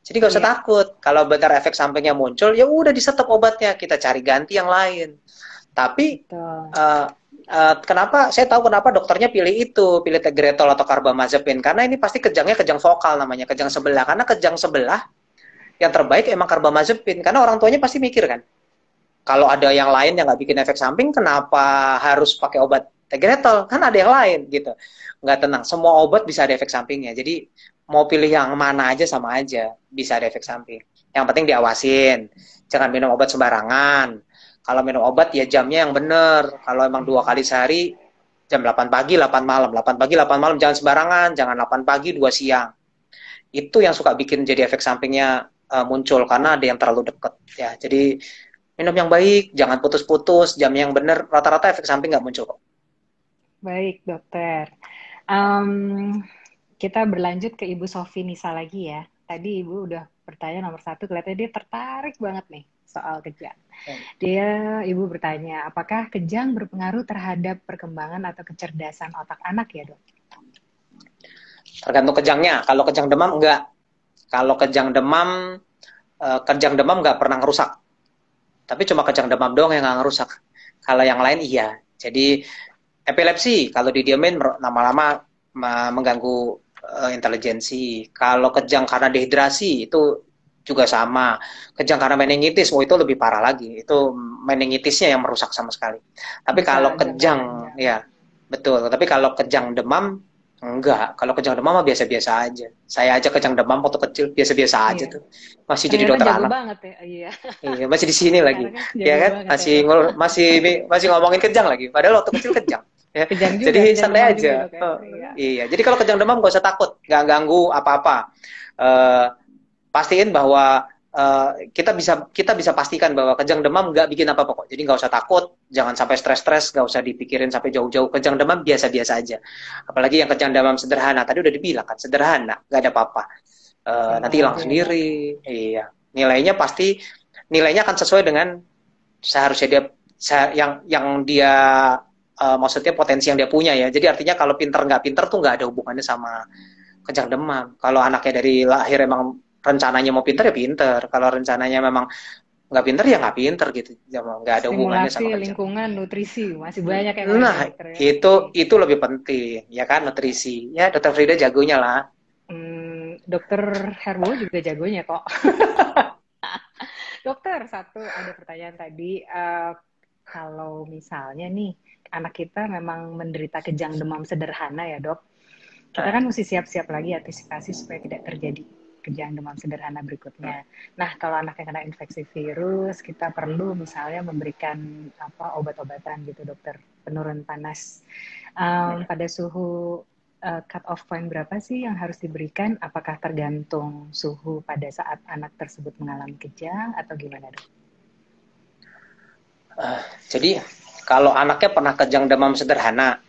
Jadi nggak usah takut. Kalau benar efek sampingnya muncul, ya udah disetop obatnya. Kita cari ganti yang lain. Tapi kenapa saya tahu kenapa dokternya pilih Tegretol atau Carbamazepine, karena ini pasti kejangnya kejang vokal namanya, kejang sebelah. Karena kejang sebelah yang terbaik emang Carbamazepine, karena orang tuanya pasti mikir kan, kalau ada yang lain yang nggak bikin efek samping, kenapa harus pakai obat Tegretol? Kan ada yang lain gitu. Nggak, tenang, semua obat bisa ada efek sampingnya. Jadi mau pilih yang mana aja sama aja, bisa ada efek samping. Yang penting diawasin, jangan minum obat sembarangan. Kalau minum obat ya jamnya yang benar. Kalau emang 2 kali sehari, jam 8 pagi, 8 malam. 8 pagi, 8 malam, jangan sembarangan. Jangan 8 pagi, 2 siang. Itu yang suka bikin jadi efek sampingnya muncul, karena ada yang terlalu deket. Ya, jadi minum yang baik, jangan putus-putus, jam yang benar, rata-rata efek samping nggak muncul kok. Baik dokter. Kita berlanjut ke Ibu Sofi Nisa lagi ya. Tadi Ibu udah bertanya nomor 1, kelihatannya dia tertarik banget nih soal kejang. Ibu bertanya, apakah kejang berpengaruh terhadap perkembangan atau kecerdasan otak anak ya dok? Tergantung kejangnya. Kalau kejang demam enggak. Kalau kejang demam nggak pernah ngerusak. Tapi cuma kejang demam doang yang nggak ngerusak. Kalau yang lain iya. Jadi epilepsi kalau didiamin lama-lama mengganggu intelijensi. Kalau kejang karena dehidrasi itu juga sama. Kejang karena meningitis, itu lebih parah lagi. Itu meningitisnya yang merusak sama sekali. Tapi kalau kejang, ya betul. Tapi kalau kejang demam, enggak. Kalau kejang demam mah biasa-biasa aja. Saya aja kejang demam waktu kecil biasa-biasa aja tuh. Masih jadi dokter anak. Banget ya. Iya. Iya, masih di sini lagi. Ya kan? Masih ngomongin kejang lagi. Padahal waktu kecil kejang. Ya. Kejang juga, jadi santai aja. Juga, iya. Jadi kalau kejang demam gak usah takut, nggak ganggu apa-apa. Pastiin bahwa kita bisa pastikan bahwa kejang demam nggak bikin apa-apa kok. Jadi nggak usah takut, jangan sampai stres-stres, nggak usah dipikirin sampai jauh-jauh. Kejang demam biasa-biasa aja. Apalagi yang kejang demam sederhana, tadi udah dibilang kan, sederhana, nggak ada apa-apa. Nanti hilang sendiri. Iya. Nilainya akan sesuai dengan seharusnya yang dia maksudnya potensi yang dia punya ya. Jadi artinya kalau pinter nggak pinter tuh nggak ada hubungannya sama kejang demam. Kalau anaknya dari lahir emang rencananya mau pinter ya pinter, kalau rencananya memang nggak pinter ya nggak pinter gitu, nggak ada hubungannya Stimulasi sama kerja. lingkungan, nutrisi masih banyak yang lain Nah, ya dokter ya. itu Oke. itu lebih penting ya kan, nutrisi. Ya, Dokter Frida jagonya lah. Dokter Herwo juga jagonya kok. Dokter, satu ada pertanyaan tadi. Kalau misalnya nih anak kita memang menderita kejang demam sederhana ya dok, kita kan mesti siap-siap lagi antisipasi supaya tidak terjadi kejang demam sederhana berikutnya. Nah, kalau anak yang kena infeksi virus, kita perlu misalnya memberikan obat-obatan gitu dokter, penurun panas. Pada suhu cut off point berapa sih yang harus diberikan? Apakah tergantung suhu pada saat anak tersebut mengalami kejang atau gimana dok? Jadi kalau anaknya pernah kejang demam sederhana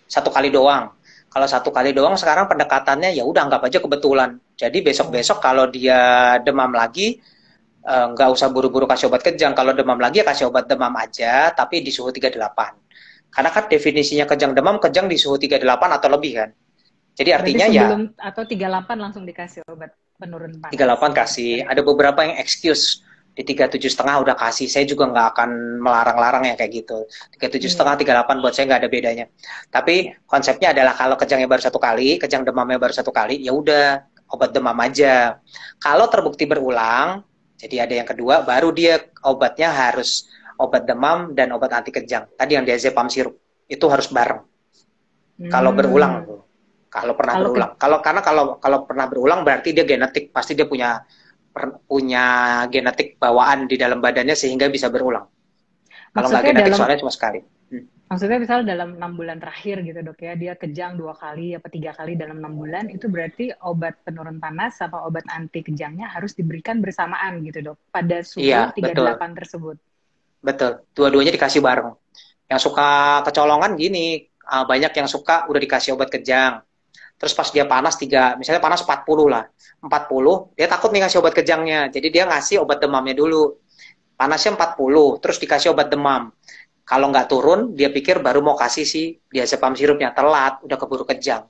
satu kali doang. Kalau satu kali doang sekarang pendekatannya ya udah anggap aja kebetulan. Jadi besok-besok kalau dia demam lagi nggak usah buru-buru kasih obat kejang. Kalau demam lagi ya kasih obat demam aja tapi di suhu 38. Karena kan definisinya kejang di suhu 38 atau lebih kan. Jadi Berarti artinya ya sebelum atau 38 langsung dikasih obat penurun panas 38 ya kasih. dokter ya? Ada beberapa yang excuse di 37,5 udah kasih. Saya juga nggak akan melarang-larang yang kayak gitu. 37,5, Iya. 38 buat saya nggak ada bedanya. Tapi konsepnya adalah kalau kejangnya baru satu kali, kejang demamnya baru satu kali, ya udah obat demam aja. Kalau terbukti berulang, jadi ada yang kedua, baru dia obatnya harus obat demam dan obat anti kejang. Tadi yang diazepam sirup itu harus bareng. Kalau berulang Hmm. tuh. Kalau pernah Kalau ke berulang. Kalau pernah berulang berarti dia genetik, pasti dia punya genetik bawaan di dalam badannya sehingga bisa berulang. Kalau nggak maksudnya genetik dalam soalnya cuma sekali. maksudnya misalnya dalam 6 bulan terakhir gitu dok ya, dia kejang 2 kali apa 3 kali dalam 6 bulan, itu berarti obat penurun panas sama obat anti kejangnya harus diberikan bersamaan gitu dok pada Iya, suhu tiga puluh betul. delapan tersebut. Betul. Dua-duanya dikasih bareng. Yang suka kecolongan gini, banyak yang suka udah dikasih obat kejang. Terus pas dia panas misalnya panas 40 lah. 40, dia takut nih ngasih obat kejangnya. Jadi dia ngasih obat demamnya dulu. Panasnya 40, terus dikasih obat demam. Kalau nggak turun, dia pikir baru mau kasih si diazepam sirupnya. Telat, udah keburu kejang.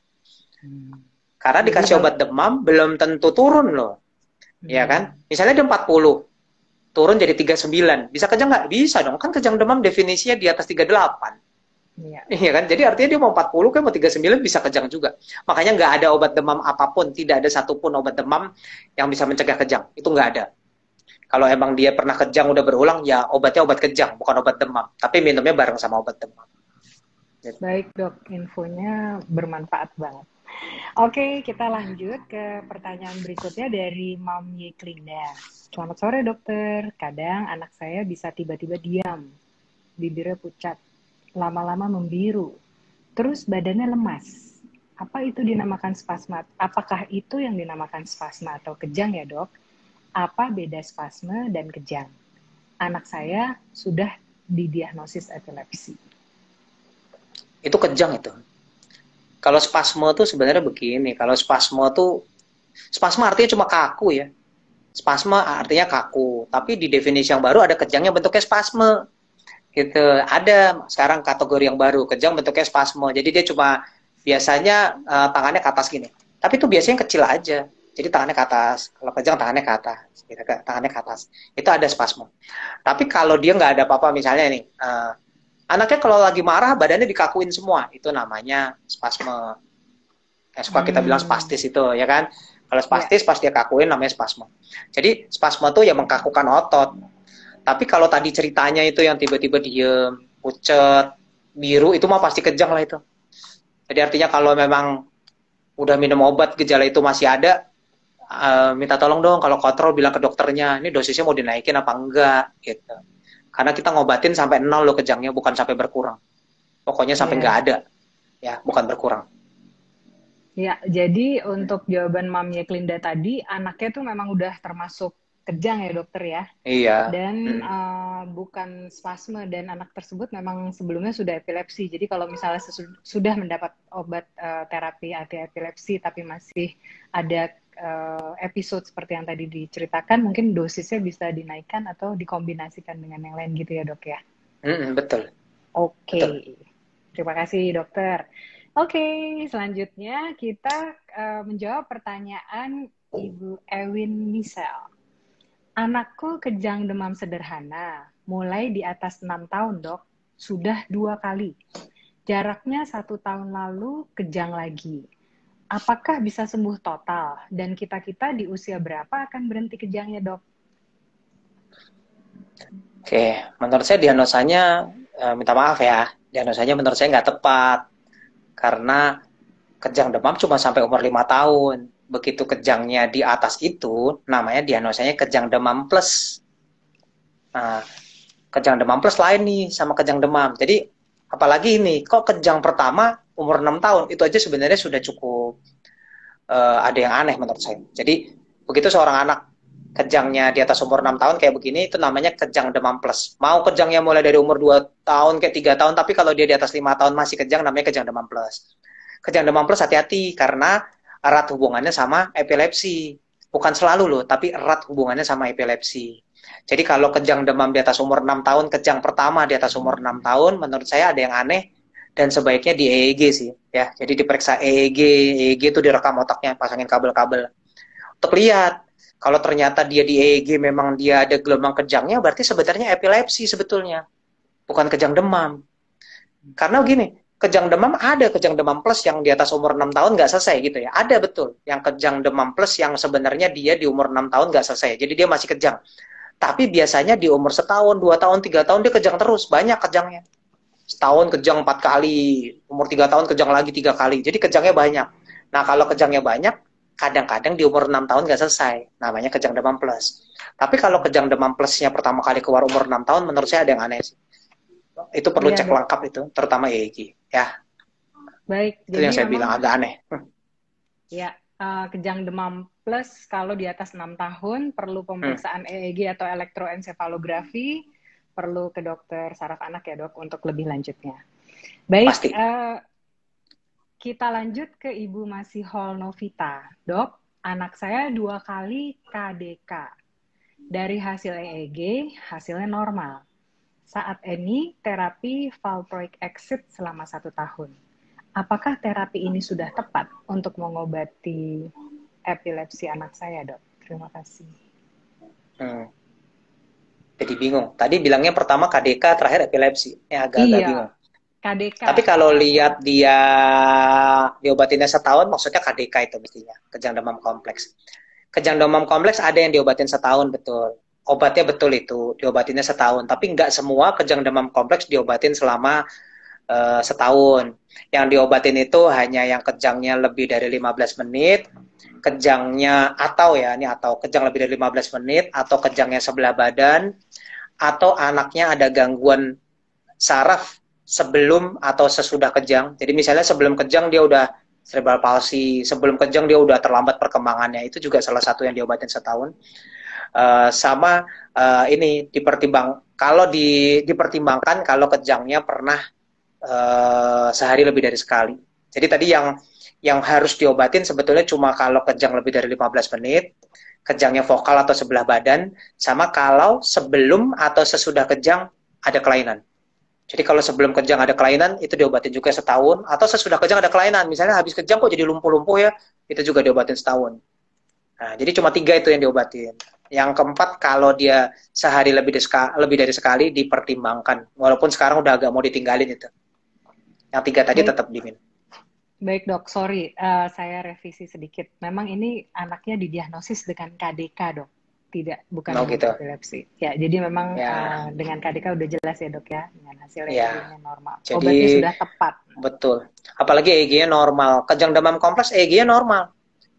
Hmm. Karena Jadi dikasih kalau obat demam, belum tentu turun loh. Ya kan? hmm, Misalnya dia 40, turun jadi 39. Bisa kejang nggak? Bisa dong. Kan kejang demam definisinya di atas 38. ya. Iya kan? Jadi artinya dia mau 40 kan mau 39 bisa kejang juga. Makanya nggak ada obat demam apapun, tidak ada satupun obat demam yang bisa mencegah kejang. Itu nggak ada. Kalau emang dia pernah kejang udah berulang, ya obatnya obat kejang, bukan obat demam. Tapi minumnya bareng sama obat demam. Baik dok, infonya bermanfaat banget. Oke, kita lanjut ke pertanyaan berikutnya dari Mam Yeklinda. Selamat sore dokter, kadang anak saya bisa tiba-tiba diam, bibirnya pucat, lama-lama membiru, terus badannya lemas. Apa itu dinamakan spasma? Apakah itu yang dinamakan spasma atau kejang ya dok? Apa beda spasme dan kejang? Anak saya sudah didiagnosis epilepsi. Itu kejang itu. Kalau spasme tuh sebenarnya begini, kalau spasme artinya cuma kaku ya. Spasme artinya kaku, tapi di definisi yang baru ada kejangnya bentuknya spasme. Gitu. Ada sekarang kategori yang baru, kejang bentuknya spasme. Jadi dia cuma biasanya tangannya ke atas gini. Tapi itu biasanya kecil aja. Jadi tangannya ke atas. Kalau kejang tangannya ke atas. Gitu, tangannya ke atas. Itu ada spasme. Tapi kalau dia nggak ada apa-apa, misalnya nih, anaknya kalau lagi marah badannya dikakuin semua, itu namanya spasme. Yang suka kita bilang Hmm, spastis itu, ya kan? Kalau ya. spastis pas dia kakuin namanya spasme. Jadi spasme tuh ya mengkakukan otot. Tapi kalau tadi ceritanya itu yang tiba-tiba diem, pucet, biru, itu mah pasti kejang lah itu. Jadi artinya kalau memang udah minum obat gejala itu masih ada, minta tolong dong kalau kontrol bilang ke dokternya, ini dosisnya mau dinaikin apa enggak gitu. Karena kita ngobatin sampai nol loh kejangnya, bukan sampai berkurang. Pokoknya sampai nggak Ya. ada, ya bukan berkurang. Ya, jadi untuk jawaban Mam Yeklinda tadi, anaknya tuh memang udah termasuk kejang ya dokter ya, Iya. dan bukan spasme, dan anak tersebut memang sebelumnya sudah epilepsi. Jadi kalau misalnya sudah mendapat obat terapi anti epilepsi, tapi masih ada episode seperti yang tadi diceritakan, mungkin dosisnya bisa dinaikkan atau dikombinasikan dengan yang lain gitu ya dok ya. Betul, Oke, betul. terima kasih dokter. Oke, selanjutnya kita menjawab pertanyaan Ibu Ewin Misel. Anakku kejang demam sederhana, mulai di atas 6 tahun, Dok. Sudah 2 kali. Jaraknya 1 tahun lalu kejang lagi. Apakah bisa sembuh total? Dan kita-kita di usia berapa akan berhenti kejangnya, Dok? Oke, menurut saya diagnosanya, minta maaf ya, diagnosanya menurut saya nggak tepat. Karena kejang demam cuma sampai umur 5 tahun. Begitu kejangnya di atas itu, namanya diagnosanya kejang demam plus. Nah, kejang demam plus lain nih sama kejang demam. Jadi, apalagi ini, kok kejang pertama umur 6 tahun, itu aja sebenarnya sudah cukup ada yang aneh menurut saya. Jadi, begitu seorang anak kejangnya di atas umur 6 tahun kayak begini, itu namanya kejang demam plus. Mau kejangnya mulai dari umur 2 tahun, kayak 3 tahun, tapi kalau dia di atas 5 tahun masih kejang, namanya kejang demam plus. Kejang demam plus hati-hati, karena erat hubungannya sama epilepsi. Bukan selalu loh, tapi erat hubungannya sama epilepsi. Jadi kalau kejang demam di atas umur 6 tahun, kejang pertama di atas umur 6 tahun, menurut saya ada yang aneh, dan sebaiknya di EEG sih. Ya, jadi diperiksa EEG, EEG itu direkam otaknya, pasangin kabel-kabel. Untuk lihat, kalau ternyata dia di EEG memang dia ada gelombang kejangnya, berarti sebenarnya epilepsi sebetulnya, bukan kejang demam. Karena gini, kejang demam ada kejang demam plus yang di atas umur 6 tahun nggak selesai gitu ya. Ada betul, yang kejang demam plus yang sebenarnya dia di umur 6 tahun nggak selesai. Jadi dia masih kejang. Tapi biasanya di umur setahun, 2 tahun, 3 tahun dia kejang terus, banyak kejangnya. Setahun kejang 4 kali, umur 3 tahun kejang lagi 3 kali. Jadi kejangnya banyak. Nah kalau kejangnya banyak, kadang-kadang di umur 6 tahun nggak selesai. Namanya kejang demam plus. Tapi kalau kejang demam plusnya pertama kali keluar umur 6 tahun, menurut saya ada yang aneh sih. Itu perlu Iya, cek Dok. lengkap itu, terutama EEG. Ya, Baik, itu yang jadi saya memang bilang agak aneh. ya, kejang demam plus kalau di atas 6 tahun perlu Hmm, pemeriksaan EEG atau elektroensefalografi, perlu ke dokter saraf anak ya, Dok, untuk lebih lanjutnya. Baik, pasti. kita lanjut ke Ibu Masihol Novita. Dok, anak saya 2 kali KDK. Dari hasil EEG, hasilnya normal. Saat ini terapi valproic acid selama 1 tahun. Apakah terapi ini sudah tepat untuk mengobati epilepsi anak saya, Dok? Terima kasih. Hmm, jadi bingung. Tadi bilangnya pertama KDK, terakhir epilepsi. Ya agak-agak Iya, bingung. KDK. Tapi kalau lihat dia diobatinnya setahun, maksudnya KDK itu mestinya, kejang demam kompleks. Kejang demam kompleks ada yang diobatin setahun, betul. Obatnya betul itu, diobatinnya setahun. Tapi nggak semua kejang demam kompleks diobatin selama setahun. Yang diobatin itu hanya yang kejangnya lebih dari 15 menit, kejangnya atau ya, ini atau kejang lebih dari 15 menit, atau kejangnya sebelah badan, atau anaknya ada gangguan saraf sebelum atau sesudah kejang. Jadi misalnya sebelum kejang dia udah cerebral palsy, sebelum kejang dia udah terlambat perkembangannya, itu juga salah satu yang diobatin setahun. Sama ini dipertimbangkan kalau kejangnya pernah sehari lebih dari sekali. Jadi tadi yang harus diobatin sebetulnya cuma kalau kejang lebih dari 15 menit, kejangnya vokal atau sebelah badan, sama kalau sebelum atau sesudah kejang ada kelainan. Jadi kalau sebelum kejang ada kelainan, itu diobatin juga setahun, atau sesudah kejang ada kelainan, misalnya habis kejang kok jadi lumpuh-lumpuh ya, itu juga diobatin setahun. Nah, jadi cuma 3 itu yang diobatin. Yang keempat, kalau dia sehari lebih dari sekali, dipertimbangkan. Walaupun sekarang udah agak mau ditinggalin itu. Yang 3 tadi Baik, tetap dimin. baik Dok. Sorry, saya revisi sedikit. Memang ini anaknya didiagnosis dengan KDK, Dok. Tidak, bukan Oh dengan gitu. epilepsi. Ya, jadi memang Ya, dengan KDK udah jelas ya, Dok ya, dengan hasil ya. EEG-nya normal. Jadi Obatnya sudah tepat. betul. Apalagi EEG-nya normal. Kejang demam kompleks EEG-nya normal.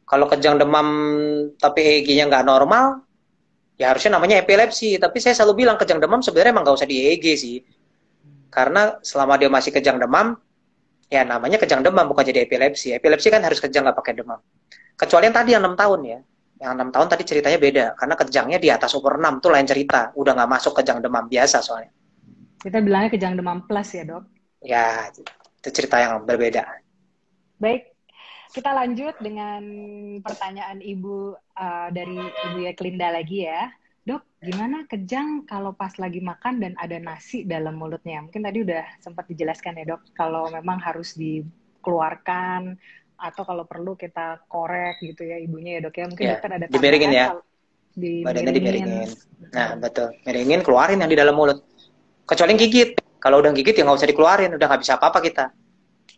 Kalau kejang demam tapi EEG-nya nggak normal, ya harusnya namanya epilepsi. Tapi saya selalu bilang kejang demam sebenarnya emang nggak usah di EEG sih. Karena selama dia masih kejang demam, ya namanya kejang demam bukan jadi epilepsi. Epilepsi kan harus kejang nggak pakai demam. Kecuali yang tadi yang 6 tahun ya. Yang 6 tahun tadi ceritanya beda. Karena kejangnya di atas umur 6 tuh lain cerita. Udah nggak masuk kejang demam biasa soalnya. Kita bilangnya kejang demam plus ya, Dok. Ya, itu cerita yang berbeda. Baik, kita lanjut dengan pertanyaan Ibu dari Ibu Yeklinda lagi ya. Dok, gimana kejang kalau pas lagi makan dan ada nasi dalam mulutnya? Mungkin tadi udah sempat dijelaskan ya, Dok, kalau memang harus dikeluarkan atau kalau perlu kita korek gitu ya ibunya ya dok ya. Mungkin Ya, dokter ada dimiringin tambahan ya, kalau badannya dimiringin. dimiringin. Nah, betul. Miringin, keluarin yang di dalam mulut. Kecuali Ya, gigit. Kalau udah gigit ya nggak usah dikeluarin, udah nggak bisa apa-apa kita.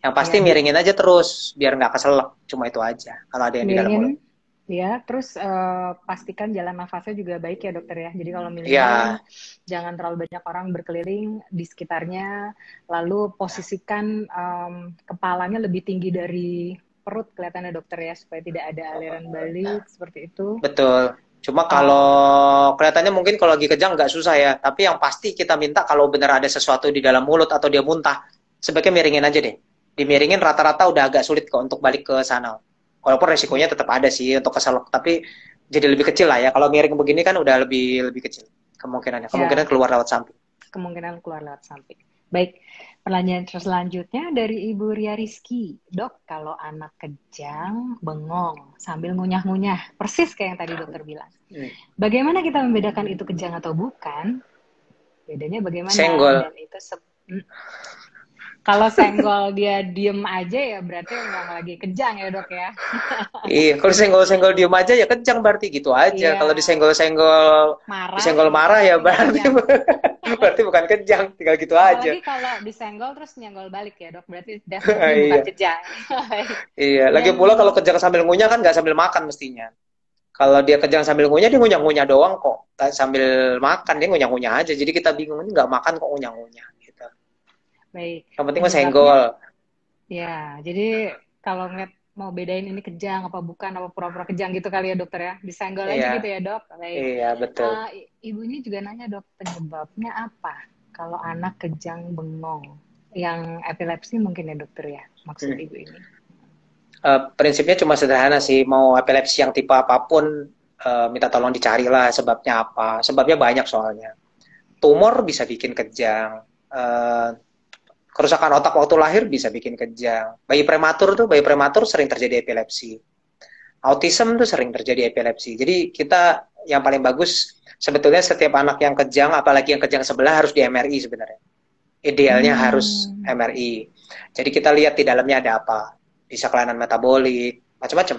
Yang pasti ya miringin aja terus, biar nggak keselak. Cuma itu aja, kalau ada yang di dalam mulut. miringin. Ya, terus pastikan jalan nafasnya juga baik ya dokter ya. Jadi kalau miringin, Iya, jangan terlalu banyak orang berkeliling di sekitarnya. Lalu posisikan kepalanya lebih tinggi dari perut kelihatannya dokter ya, supaya tidak ada aliran balik seperti itu. betul. Cuma kalau Oh, kelihatannya mungkin kalau lagi kejang nggak susah ya. Tapi yang pasti kita minta kalau benar ada sesuatu di dalam mulut atau dia muntah, sebaiknya miringin aja deh. Dimiringin rata-rata udah agak sulit kok untuk balik ke sana. Walaupun resikonya tetap ada sih untuk keselak, tapi jadi lebih kecil lah ya. Kalau miring begini kan udah lebih lebih kecil kemungkinannya. Kemungkinan ya, keluar lewat samping. kemungkinan keluar lewat samping. Baik, pertanyaan selanjutnya dari Ibu Ria Rizky. Dok, kalau anak kejang, bengong, sambil ngunyah-ngunyah, persis kayak yang tadi dokter bilang. Hmm. Bagaimana kita membedakan itu kejang atau bukan? Bedanya bagaimana? Senggol. Dan itu kalau senggol dia diem aja ya berarti memang lagi kejang ya dok ya. Iya, kalau senggol-senggol diem aja ya kejang berarti gitu aja. Iya, Kalau disenggol-senggol marah disenggol ya marah ya berarti berarti kejang. berarti bukan kejang, tinggal gitu aja. Apalagi kalau disenggol terus nyenggol balik ya dok, berarti definitely bukan Iya, kejang. iya. Lagi Dan pula kalau kejang sambil ngunyah kan nggak sambil makan mestinya. Kalau dia kejang sambil ngunyah, dia ngunyah-ngunyah doang kok. Nggak sambil makan, dia ngunyah-ngunyah aja. Jadi kita bingung, ini nggak makan kok ngunyah-ngunyah. Gitu. baik, Yang penting mah penyebabnya senggol. ya. Jadi kalau ngeliat mau bedain ini kejang apa bukan, apa pura-pura kejang gitu kali ya dokter ya, disenggol aja gitu Iya, ya dok. Baik. iya betul. Ibunya juga nanya dok, penyebabnya apa kalau anak kejang bengong? Yang epilepsi mungkin ya dokter ya, maksud Hmm. ibu ini. Prinsipnya cuma sederhana sih, mau epilepsi yang tipe apapun, minta tolong dicarilah sebabnya apa. Sebabnya banyak soalnya. Tumor bisa bikin kejang. Kerusakan otak waktu lahir bisa bikin kejang. Bayi prematur sering terjadi epilepsi. Autism tuh sering terjadi epilepsi. Jadi kita yang paling bagus sebetulnya setiap anak yang kejang, apalagi yang kejang sebelah harus di MRI sebenarnya. Idealnya harus Hmm, MRI. Jadi kita lihat di dalamnya ada apa. Bisa kelainan metabolik, macam-macam.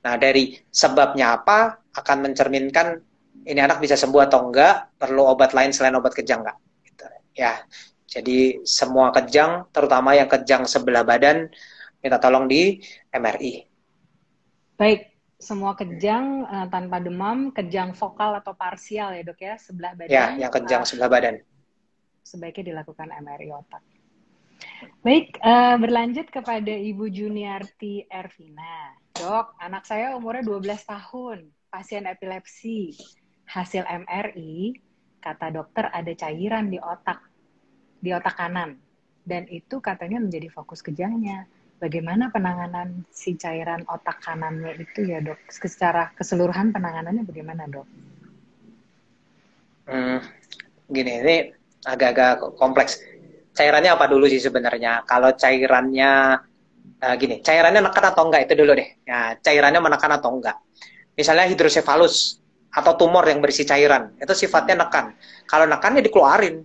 Nah, dari sebabnya apa akan mencerminkan ini anak bisa sembuh atau enggak, perlu obat lain selain obat kejang enggak. Gitu. Ya, jadi semua kejang, terutama yang kejang sebelah badan, minta tolong di MRI. baik, semua kejang tanpa demam, kejang vokal atau parsial ya dok ya, sebelah Ya, badan yang kejang sebelah badan. sebaiknya dilakukan MRI otak. Baik, berlanjut kepada Ibu Juniarti Ervina. Dok, anak saya umurnya 12 tahun, pasien epilepsi. Hasil MRI, kata dokter ada cairan di otak kanan. Dan itu katanya menjadi fokus kejangnya. Bagaimana penanganan si cairan otak kanannya itu ya dok? Secara keseluruhan penanganannya bagaimana dok? Hmm, gini, ini agak-agak kompleks. Cairannya apa dulu sih sebenarnya? Kalau cairannya gini, cairannya menekan atau enggak itu dulu deh. Ya, cairannya menekan atau enggak. Misalnya hidrosefalus atau tumor yang berisi cairan, itu sifatnya nekan. Kalau nekan ya dikeluarin,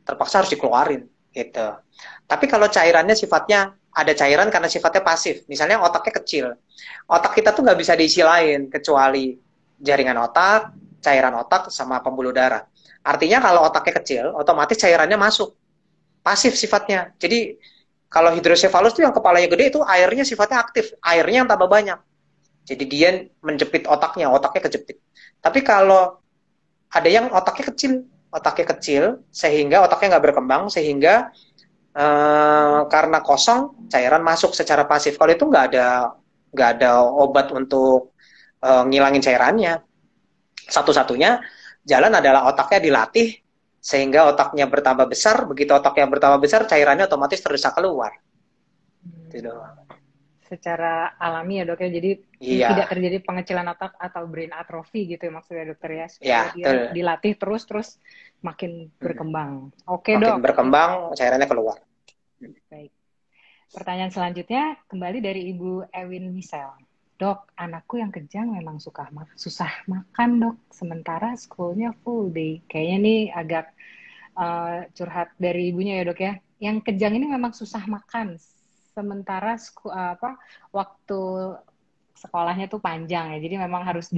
terpaksa harus dikeluarin gitu. Tapi kalau cairannya sifatnya ada cairan karena sifatnya pasif, misalnya otaknya kecil, otak kita tuh nggak bisa diisi lain kecuali jaringan otak, cairan otak sama pembuluh darah. Artinya kalau otaknya kecil, otomatis cairannya masuk, pasif sifatnya. Jadi kalau hidrosefalus tuh yang kepalanya gede itu airnya sifatnya aktif, airnya yang tambah banyak. Jadi dia menjepit otaknya, otaknya kejepit. Tapi kalau ada yang otaknya kecil sehingga otaknya nggak berkembang sehingga karena kosong cairan masuk secara pasif. Kalau itu nggak ada obat untuk ngilangin cairannya. Satu-satunya jalan adalah otaknya dilatih sehingga otaknya bertambah besar. Begitu otaknya bertambah besar, cairannya otomatis terdesak keluar. Gitu. Secara alami ya dok ya, jadi tidak Iya, terjadi pengecilan otak atau brain atrophy gitu ya maksudnya dokter ya, supaya ya, dia betul. dilatih terus makin berkembang. Oke Makin dok, berkembang, cairannya keluar. baik. Pertanyaan selanjutnya kembali dari Ibu Ewin Misel. Dok, anakku yang kejang memang susah makan dok, sementara schoolnya full day. Kayaknya nih agak curhat dari ibunya ya dok ya. Yang kejang ini memang susah makan, sementara waktu sekolahnya tuh panjang ya. Jadi memang harus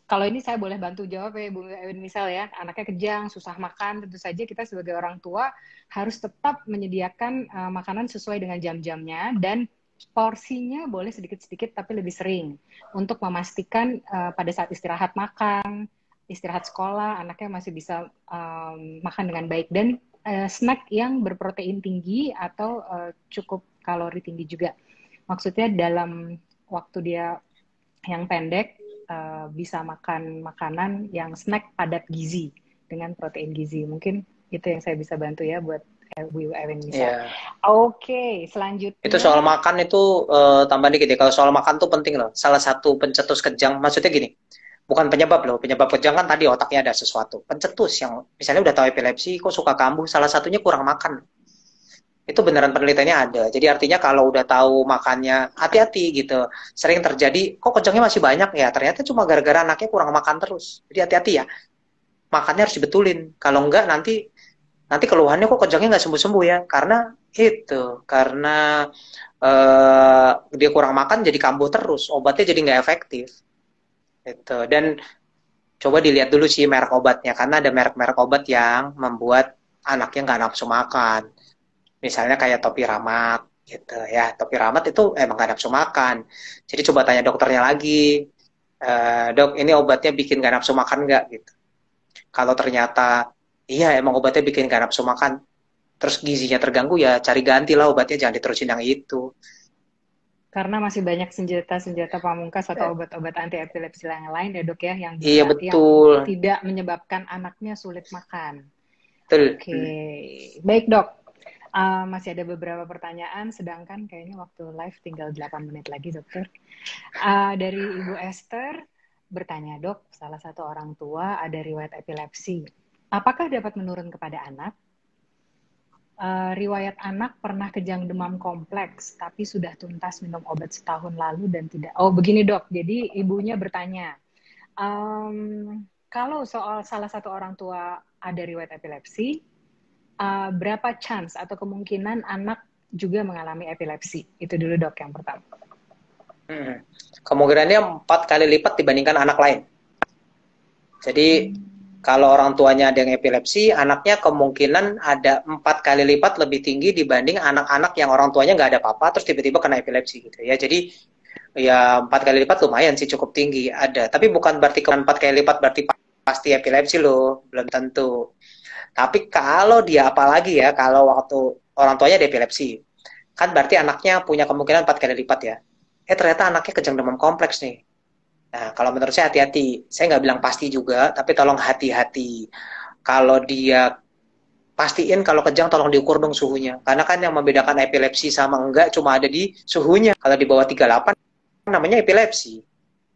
kalau ini saya boleh bantu jawab ya Bu Ewin, misal ya anaknya kejang, susah makan, tentu saja kita sebagai orang tua harus tetap menyediakan makanan sesuai dengan jam-jamnya dan porsinya boleh sedikit-sedikit tapi lebih sering untuk memastikan pada saat istirahat makan, istirahat sekolah, anaknya masih bisa makan dengan baik dan snack yang berprotein tinggi atau cukup kalori tinggi juga. Maksudnya dalam waktu dia yang pendek bisa makan makanan yang snack padat gizi dengan protein gizi. Mungkin itu yang saya bisa bantu ya buat Bu Ewin bisa. Oke, selanjutnya. Itu soal makan itu tambah dikit ya. Kalau soal makan tuh penting loh. Salah satu pencetus kejang, maksudnya gini, bukan penyebab loh. Penyebab kejang kan tadi otaknya ada sesuatu. Pencetus yang misalnya udah tahu epilepsi, kok suka kambuh, salah satunya kurang makan. Itu beneran penelitiannya ada. Jadi artinya kalau udah tahu makannya, hati-hati gitu. Sering terjadi, kok kejangnya masih banyak ya? Ternyata cuma gara-gara anaknya kurang makan terus. Jadi hati-hati ya. Makannya harus dibetulin. Kalau enggak nanti keluhannya kok kejangnya nggak sembuh-sembuh ya. Karena dia kurang makan jadi kambuh terus. Obatnya jadi nggak efektif. Gitu. Dan coba dilihat dulu sih merek obatnya. Karena ada merek-merek obat yang membuat anaknya nggak nafsu makan. Misalnya kayak topi ramat gitu ya. Topi ramat itu emang gak nafsu makan. Jadi coba tanya dokternya lagi, dok ini obatnya bikin gak nafsu makan nggak gitu. Kalau ternyata iya emang obatnya bikin gak nafsu makan, terus gizinya terganggu ya cari ganti lah obatnya, jangan diterusin yang itu. Karena masih banyak senjata-senjata pamungkas atau obat-obat anti epilepsi yang lain ya dok ya yang bisa iya, betul. yang tidak menyebabkan anaknya sulit makan. Betul. Oke, baik dok. Masih ada beberapa pertanyaan, sedangkan kayaknya waktu live tinggal 8 menit lagi, dokter. Dari Ibu Esther bertanya, dok, salah satu orang tua ada riwayat epilepsi. Apakah dapat menurun kepada anak? Riwayat anak pernah kejang demam kompleks, tapi sudah tuntas minum obat setahun lalu dan tidak. Oh, begini dok, jadi ibunya bertanya, kalau soal salah satu orang tua ada riwayat epilepsi, berapa chance atau kemungkinan anak juga mengalami epilepsi? Itu dulu dok yang pertama. Kemungkinannya 4 kali lipat dibandingkan anak lain. Jadi kalau orang tuanya ada yang epilepsi, anaknya kemungkinan ada 4 kali lipat lebih tinggi dibanding anak-anak yang orang tuanya nggak ada apa-apa terus tiba-tiba kena epilepsi gitu ya. Jadi ya 4 kali lipat lumayan sih, cukup tinggi ada. Tapi bukan berarti 4 kali lipat berarti pasti epilepsi loh, belum tentu. Tapi kalau dia apalagi ya, kalau waktu orang tuanya ada epilepsi, kan berarti anaknya punya kemungkinan 4 kali lipat ya. Ternyata anaknya kejang demam kompleks nih. Nah, kalau menurut saya hati-hati. Saya nggak bilang pasti juga, tapi tolong hati-hati. Kalau dia pastiin kalau kejang tolong diukur dong suhunya. Karena kan yang membedakan epilepsi sama enggak cuma ada di suhunya. Kalau di bawah 38 namanya epilepsi.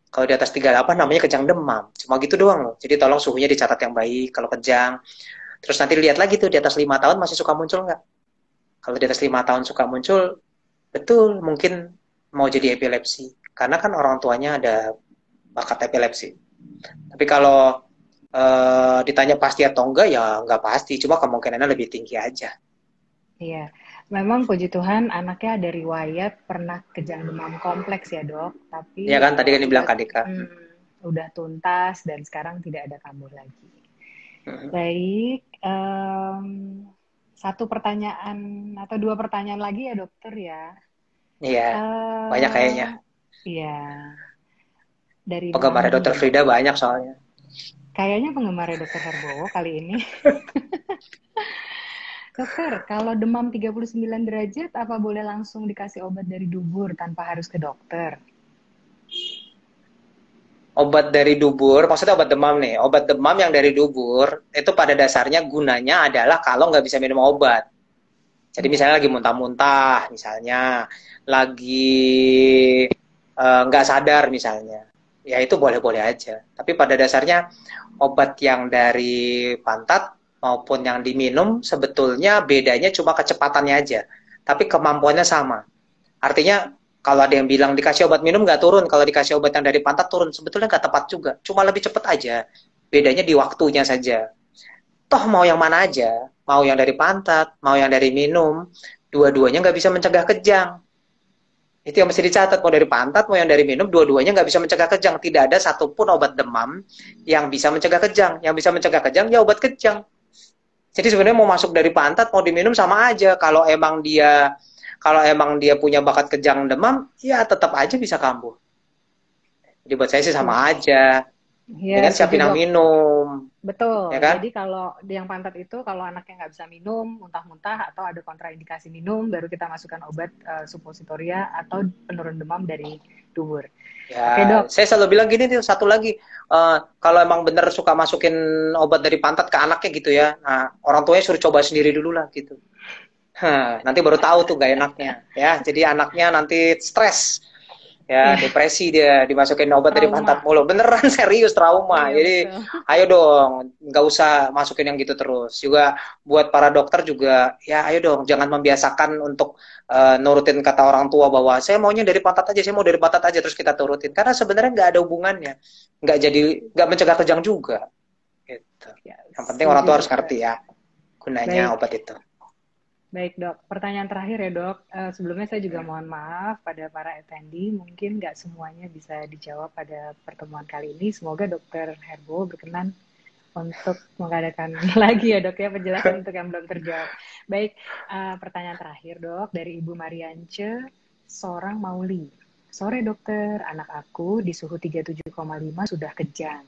Kalau di atas 38 namanya kejang demam. Cuma gitu doang loh. Jadi tolong suhunya dicatat yang baik kalau kejang. Terus nanti lihat lagi tuh di atas 5 tahun masih suka muncul nggak? Kalau di atas 5 tahun suka muncul, betul mungkin mau jadi epilepsi. Karena kan orang tuanya ada bakat epilepsi. Tapi kalau ditanya pasti atau enggak, ya nggak pasti. Cuma kemungkinannya lebih tinggi aja. Iya, memang puji Tuhan anaknya ada riwayat pernah kejang demam kompleks ya dok. Tapi ya kan tadi kan dibilang Kak Dika. Udah tuntas dan sekarang tidak ada kambuh lagi. Baik, satu pertanyaan atau 2 pertanyaan lagi ya dokter ya. Iya, banyak kayaknya. Iya. Dari penggemar dokter Frida banyak soalnya. Kayaknya penggemar dokter Herbowo kali ini. Dokter, kalau demam 39 derajat, apa boleh langsung dikasih obat dari dubur tanpa harus ke dokter? Obat dari dubur, maksudnya obat demam nih. Obat demam yang dari dubur, itu pada dasarnya gunanya adalah kalau nggak bisa minum obat. Jadi misalnya lagi muntah-muntah, misalnya lagi nggak sadar misalnya. Ya itu boleh-boleh aja. Tapi pada dasarnya obat yang dari pantat maupun yang diminum sebetulnya bedanya cuma kecepatannya aja. Tapi kemampuannya sama. Artinya kalau ada yang bilang dikasih obat minum nggak turun, kalau dikasih obat yang dari pantat turun, sebetulnya nggak tepat juga. Cuma lebih cepat aja. Bedanya di waktunya saja. Toh mau yang mana aja, mau yang dari pantat, mau yang dari minum, dua-duanya nggak bisa mencegah kejang. Itu yang mesti dicatat, mau dari pantat, mau yang dari minum, dua-duanya nggak bisa mencegah kejang. Tidak ada satupun obat demam yang bisa mencegah kejang. Yang bisa mencegah kejang, ya obat kejang. Jadi sebenarnya mau masuk dari pantat, mau diminum sama aja. Kalau emang dia punya bakat kejang demam, ya tetap aja bisa kambuh. Jadi buat saya sih Tuh. sama aja. Ya, Dengan setuju siapin yang dok. minum, ya Betul. kan? Jadi kalau yang pantat itu kalau anaknya nggak bisa minum, muntah-muntah atau ada kontraindikasi minum, baru kita masukkan obat supositoria atau penurun demam dari dubur. Ya, Oke dok. saya selalu bilang gini nih, satu lagi, kalau emang bener suka masukin obat dari pantat ke anaknya gitu ya, nah, orang tuanya suruh coba sendiri dulu lah gitu. Nanti baru tahu tuh gak enaknya, ya. Jadi anaknya nanti stres, ya Ya, depresi dia dimasukin obat dari pantat trauma. mulu, beneran serius trauma. Iya Jadi betul. ayo dong, nggak usah masukin yang gitu terus. Juga buat para dokter juga, ya ayo dong, jangan membiasakan untuk nurutin kata orang tua bahwa saya maunya dari pantat aja, saya mau dari pantat aja terus kita turutin. Karena sebenarnya nggak ada hubungannya, nggak mencegah kejang juga. Gitu. Ya, Yang penting orang setuju tua harus dokter. ngerti ya gunanya Baik. obat itu. Baik dok, pertanyaan terakhir ya dok. Sebelumnya saya juga Hmm. mohon maaf pada para attendee, mungkin nggak semuanya bisa dijawab pada pertemuan kali ini. Semoga dokter Herbo berkenan untuk mengadakan lagi ya dok ya penjelasan untuk yang belum terjawab. Baik, pertanyaan terakhir dok dari Ibu Mariance, seorang Mauli. Sore dokter, anak aku di suhu 37,5 sudah kejang.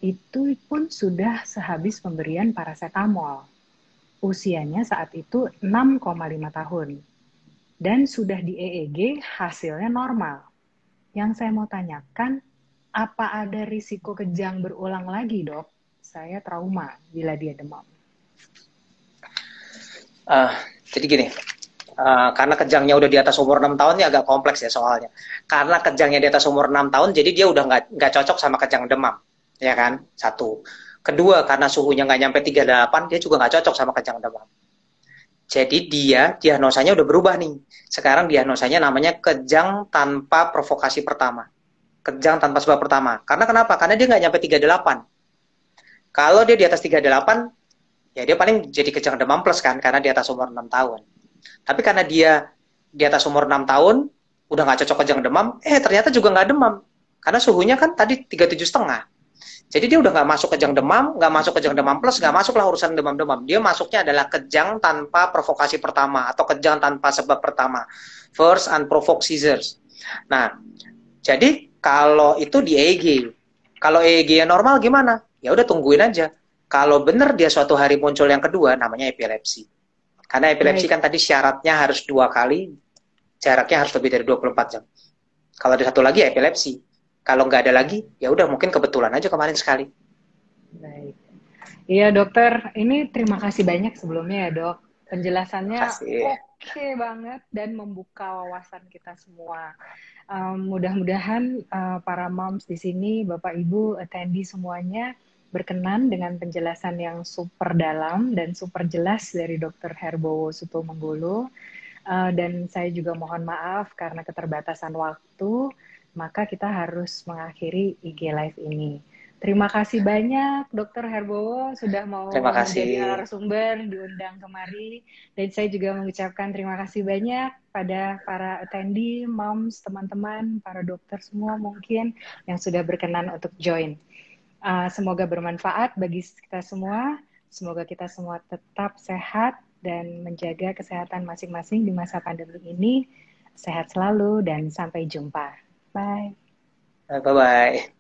Itu pun sudah sehabis pemberian paracetamol. Usianya saat itu 6,5 tahun dan sudah di EEG hasilnya normal. Yang saya mau tanyakan, apa ada risiko kejang berulang lagi dok? Saya trauma bila dia demam. Uh, jadi gini, karena kejangnya udah di atas umur 6 tahun ya agak kompleks ya soalnya. Karena kejangnya di atas umur 6 tahun, jadi dia udah nggak cocok sama kejang demam, ya kan? Satu. Kedua, karena suhunya nggak nyampe 38, dia juga nggak cocok sama kejang demam. Jadi dia diagnosanya udah berubah nih. Sekarang diagnosanya namanya kejang tanpa provokasi pertama. Kejang tanpa sebab pertama. Karena kenapa? Karena dia nggak nyampe 38. Kalau dia di atas 38, ya dia paling jadi kejang demam plus kan, karena di atas umur 6 tahun. Tapi karena dia di atas umur 6 tahun, udah nggak cocok kejang demam, ternyata juga nggak demam. Karena suhunya kan tadi 37,5. Jadi dia udah nggak masuk kejang demam, nggak masuk kejang demam plus, nggak masuklah urusan demam-demam. Dia masuknya adalah kejang tanpa provokasi pertama atau kejang tanpa sebab pertama. First unprovoked seizures. Nah, jadi kalau itu di EEG. Kalau EEG yang normal gimana? Ya udah tungguin aja. Kalau benar dia suatu hari muncul yang kedua, namanya epilepsi. Karena epilepsi Baik, kan tadi syaratnya harus 2 kali, jaraknya harus lebih dari 24 jam. Kalau ada satu lagi epilepsi. Kalau nggak ada lagi, ya udah mungkin kebetulan aja kemarin sekali. baik. Iya dokter, ini terima kasih banyak sebelumnya ya dok. Penjelasannya Makasih. oke banget dan membuka wawasan kita semua. Mudah-mudahan para moms di sini, Bapak Ibu, attendee semuanya berkenan dengan penjelasan yang super dalam dan super jelas dari Dr. Herbowo Sutomenggolo. Dan saya juga mohon maaf karena keterbatasan waktu, maka kita harus mengakhiri IG Live ini. Terima kasih banyak Dr. Herbowo sudah Terima mau kasih. menjadi narasumber diundang kemari. Dan saya juga mengucapkan terima kasih banyak pada para attendee, moms, teman-teman, para dokter semua mungkin yang sudah berkenan untuk join. Semoga bermanfaat bagi kita semua. Semoga kita semua tetap sehat dan menjaga kesehatan masing-masing di masa pandemi ini. Sehat selalu dan sampai jumpa. Bye. Bye-bye.